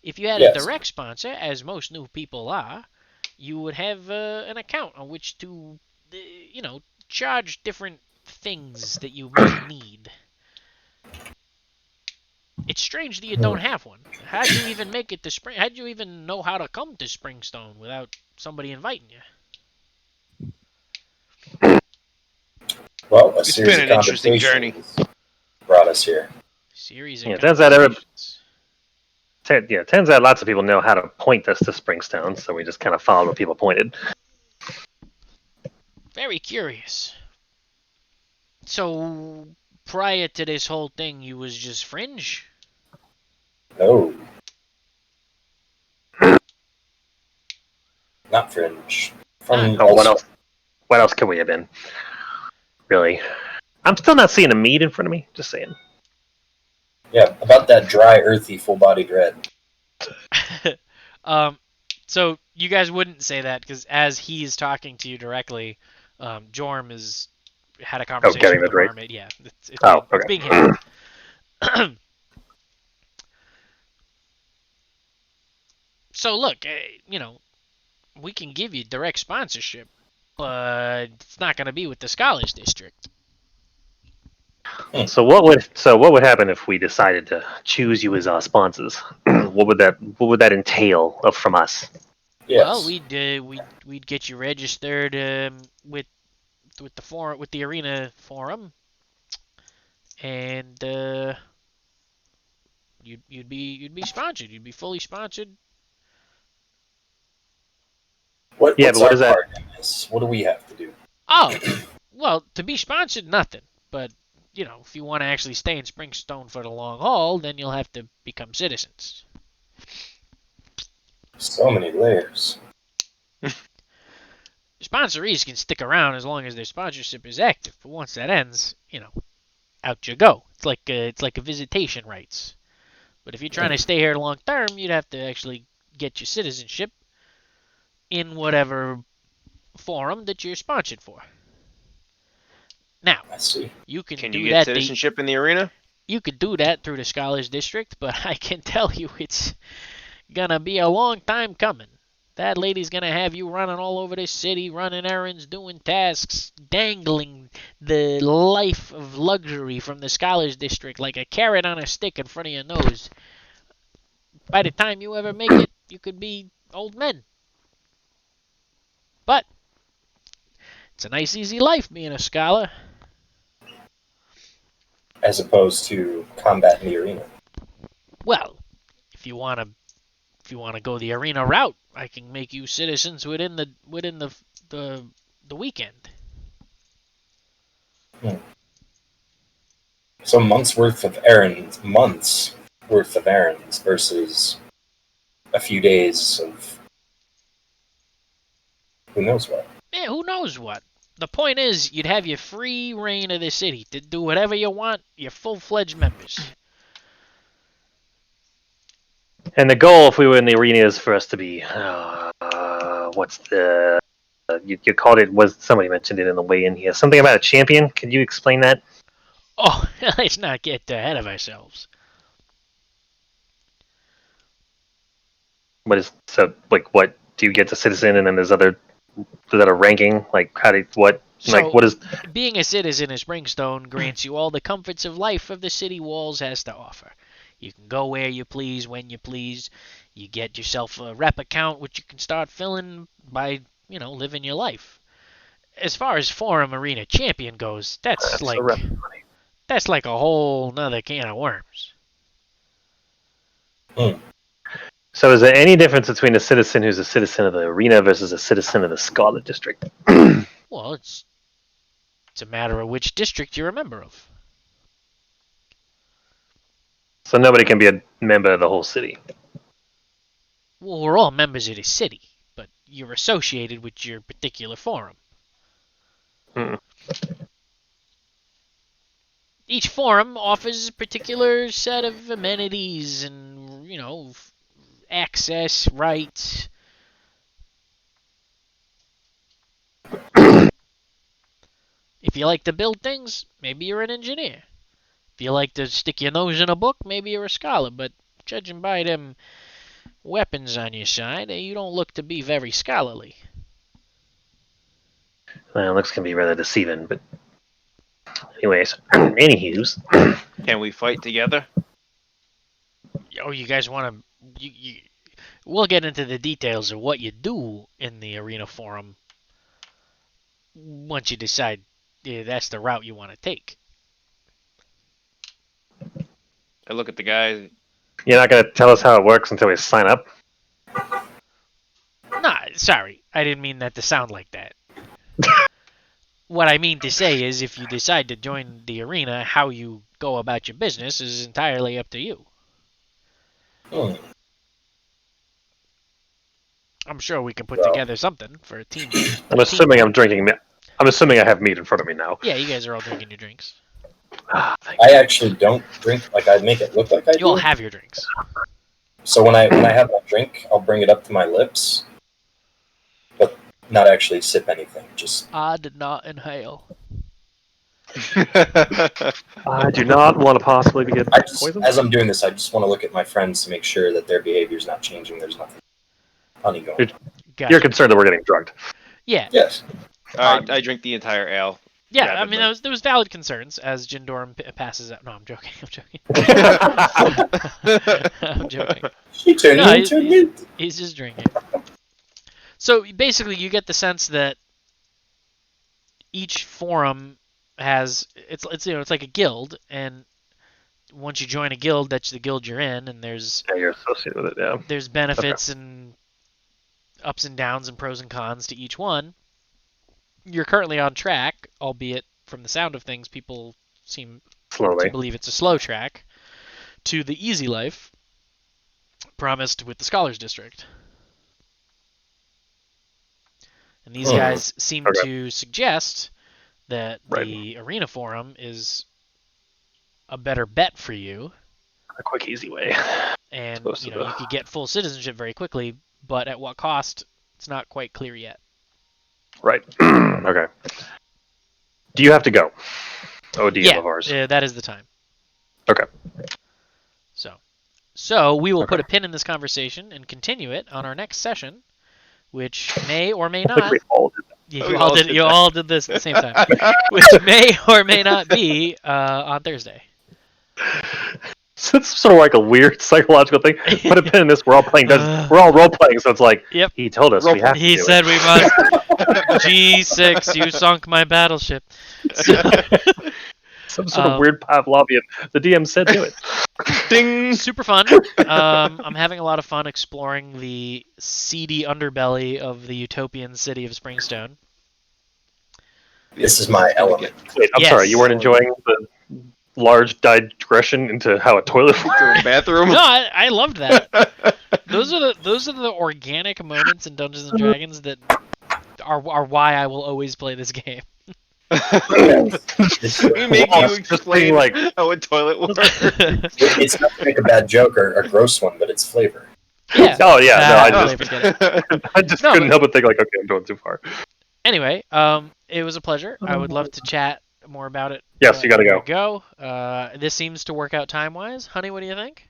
If you had a direct sponsor, as most new people are, you would have an account on which to, charge different things that you might need. It's strange that you don't have one. How'd you even make it to Spring? How'd you even know how to come to Springstone without somebody inviting you? Well, It's been an interesting journey. Brought us here. Series of turns out lots of people know how to point us to Springstone, so we just kind of followed what people pointed. Very curious. So, prior to this whole thing, you was just fringe? No. Not fringe. What else? What else could we have been? Really? I'm still not seeing a mead in front of me. Just saying. Yeah, about that dry, earthy, full-bodied red. So you guys wouldn't say that because as he's talking to you directly, Jorm has had a conversation with the mermaid. Yeah, it's being handled. So look, we can give you direct sponsorship, but it's not going to be with the Scholars District. So what would happen if we decided to choose you as our sponsors? What would that entail from us? Yes. Well, we'd get you registered with the arena forum, and you'd be sponsored. You'd be fully sponsored. What is that? What do we have to do? Oh, well, to be sponsored, nothing. But if you want to actually stay in Springstone for the long haul, then you'll have to become citizens. So many layers. Sponsorees can stick around as long as their sponsorship is active, but once that ends, out you go. It's like a visitation rights. But if you're trying to stay here long term, you'd have to actually get your citizenship in whatever forum that you're sponsored for. Now, I see. You can get citizenship in the arena? You could do that through the Scholars District, but I can tell you it's gonna be a long time coming. That lady's gonna have you running all over this city, running errands, doing tasks, dangling the life of luxury from the Scholars District like a carrot on a stick in front of your nose. By the time you ever make it, you could be old men. But it's a nice, easy life being a scholar. As opposed to combat in the arena. Well, if you want to go the arena route, I can make you citizens within the weekend. So months worth of errands versus a few days of who knows what. Yeah, who knows what. The point is, you'd have your free reign of the city to do whatever you want. You're full-fledged members. And the goal, if we were in the arena, is for us to be. What's the? You called it. Was somebody mentioned it in the weigh-in here? Something about a champion. Can you explain that? Oh, let's not get ahead of ourselves. What is so? Like, what do you get to citizen, and then there's other ranking? Like, what So, what is? being a citizen of Springstone grants you all the comforts of life of the city walls has to offer. You can go where you please, when you please. You get yourself a rep account, which you can start filling by, living your life. As far as Forum Arena Champion goes, that's That's a rep. like a whole nother can of worms. So, is there any difference between a citizen who's a citizen of the arena versus a citizen of the Scarlet District? Well, it's a matter of which district you're a member of. So nobody can be a member of the whole city. Well, we're all members of the city, but you're associated with your particular forum. Hmm. Each forum offers a particular set of amenities and, access, rights. If you like to build things, maybe you're an engineer. If you like to stick your nose in a book, maybe you're a scholar. But judging by them weapons on your side, you don't look to be very scholarly. Well, looks can be rather deceiving, but anyways, anywho's. Can we fight together? Oh, you guys want to? We'll get into the details of what you do in the arena forum once you decide that's the route you want to take. I look at the guy. You're not going to tell us how it works until we sign up? Nah, sorry. I didn't mean that to sound like that. What I mean to say is if you decide to join the arena, how you go about your business is entirely up to you. I'm sure we can put together something for a team. I'm assuming I'm drinking. I'm assuming I have meat in front of me now. Yeah, you guys are all drinking your drinks. I actually don't drink. Like I make it look like I do. You all have your drinks. So when I have my drink, I'll bring it up to my lips, but not actually sip anything. Just I did not inhale. I do not want to possibly get poisoned. as I'm doing this, I just want to look at my friends to make sure that their behavior's not changing. There's nothing funny going on. Gotcha. You're concerned that we're getting drugged. Yeah. Yes. I drink the entire ale. Yeah, I mean, there was valid concerns as Jindorum passes out. No, I'm joking. I'm joking. She turned into a newt. He's just drinking. So basically, you get the sense that each forum has it's like a guild, and once you join a guild, that's the guild you're in, and there's You're associated with it, yeah. There's benefits and ups and downs and pros and cons to each one. You're currently on track, albeit from the sound of things, people seem Slowly to believe it's a slow track, to the easy life promised with the Scholars District. And these guys seem to suggest that the Arena Forum is a better bet for you. A quick, easy way. And you could get full citizenship very quickly, but at what cost, it's not quite clear yet. Right. Okay. Do you have to go? DM of ours. Yeah, that is the time. Okay. So we will put a pin in this conversation and continue it on our next session, which may or may not. We all did that. Yeah, you all did this at the same time, which may or may not be on Thursday. So it's sort of like a weird psychological thing. Put a pin in this. We're all playing. We're all role playing, so it's like he told us we have to. He said we must. G6, you sunk my battleship. So, some sort of weird Pavlovian. The DM said do it. Ding. Super fun. I'm having a lot of fun exploring the seedy underbelly of the utopian city of Springstone. This is my element. Wait, I'm sorry. You weren't enjoying the large digression into how a toilet works? Bathroom. No, I loved that. Those are the organic moments in Dungeons and Dragons that are why I will always play this game. We make you explain how a toilet works. It's not to make a bad joke or a gross one, but it's flavor. Yeah. Oh yeah. No, I just couldn't help but think like, okay, I'm going too far. Anyway, it was a pleasure. I would love to chat more about it. Yes, you gotta go. This seems to work out time-wise. Honey, what do you think?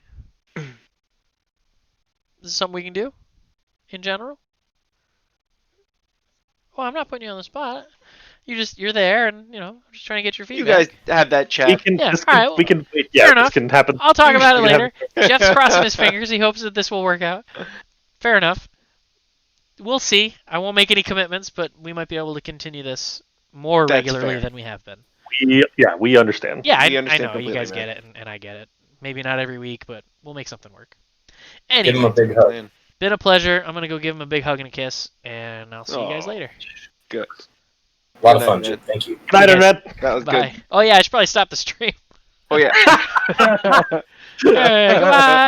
This is something we can do in general? Well, I'm not putting you on the spot. You're there, and I'm just trying to get your You feedback. guys have that We chat. can. Yeah, This all can, right, we well, can. fair Yeah, this enough. can happen. I'll talk about it We can have- later. Jeff's crossing his fingers. He hopes that this will work out. Fair enough. We'll see. I won't make any commitments, but we might be able to continue this more That's regularly fair. than we have been. we understand. Yeah, We I understand know you completely, guys man. get it, and I get it. Maybe not every week, but we'll make something work. Give him a Anyway, big hug. Man, been a pleasure. I'm gonna go give him a big hug and a kiss, and I'll see you guys Aw. later. good. A lot Good of fun, night, Jim. Thank you. Good night, You guys- Emmett. That was Bye. Oh yeah, I should probably stop the stream. good. Oh yeah. Hey, goodbye.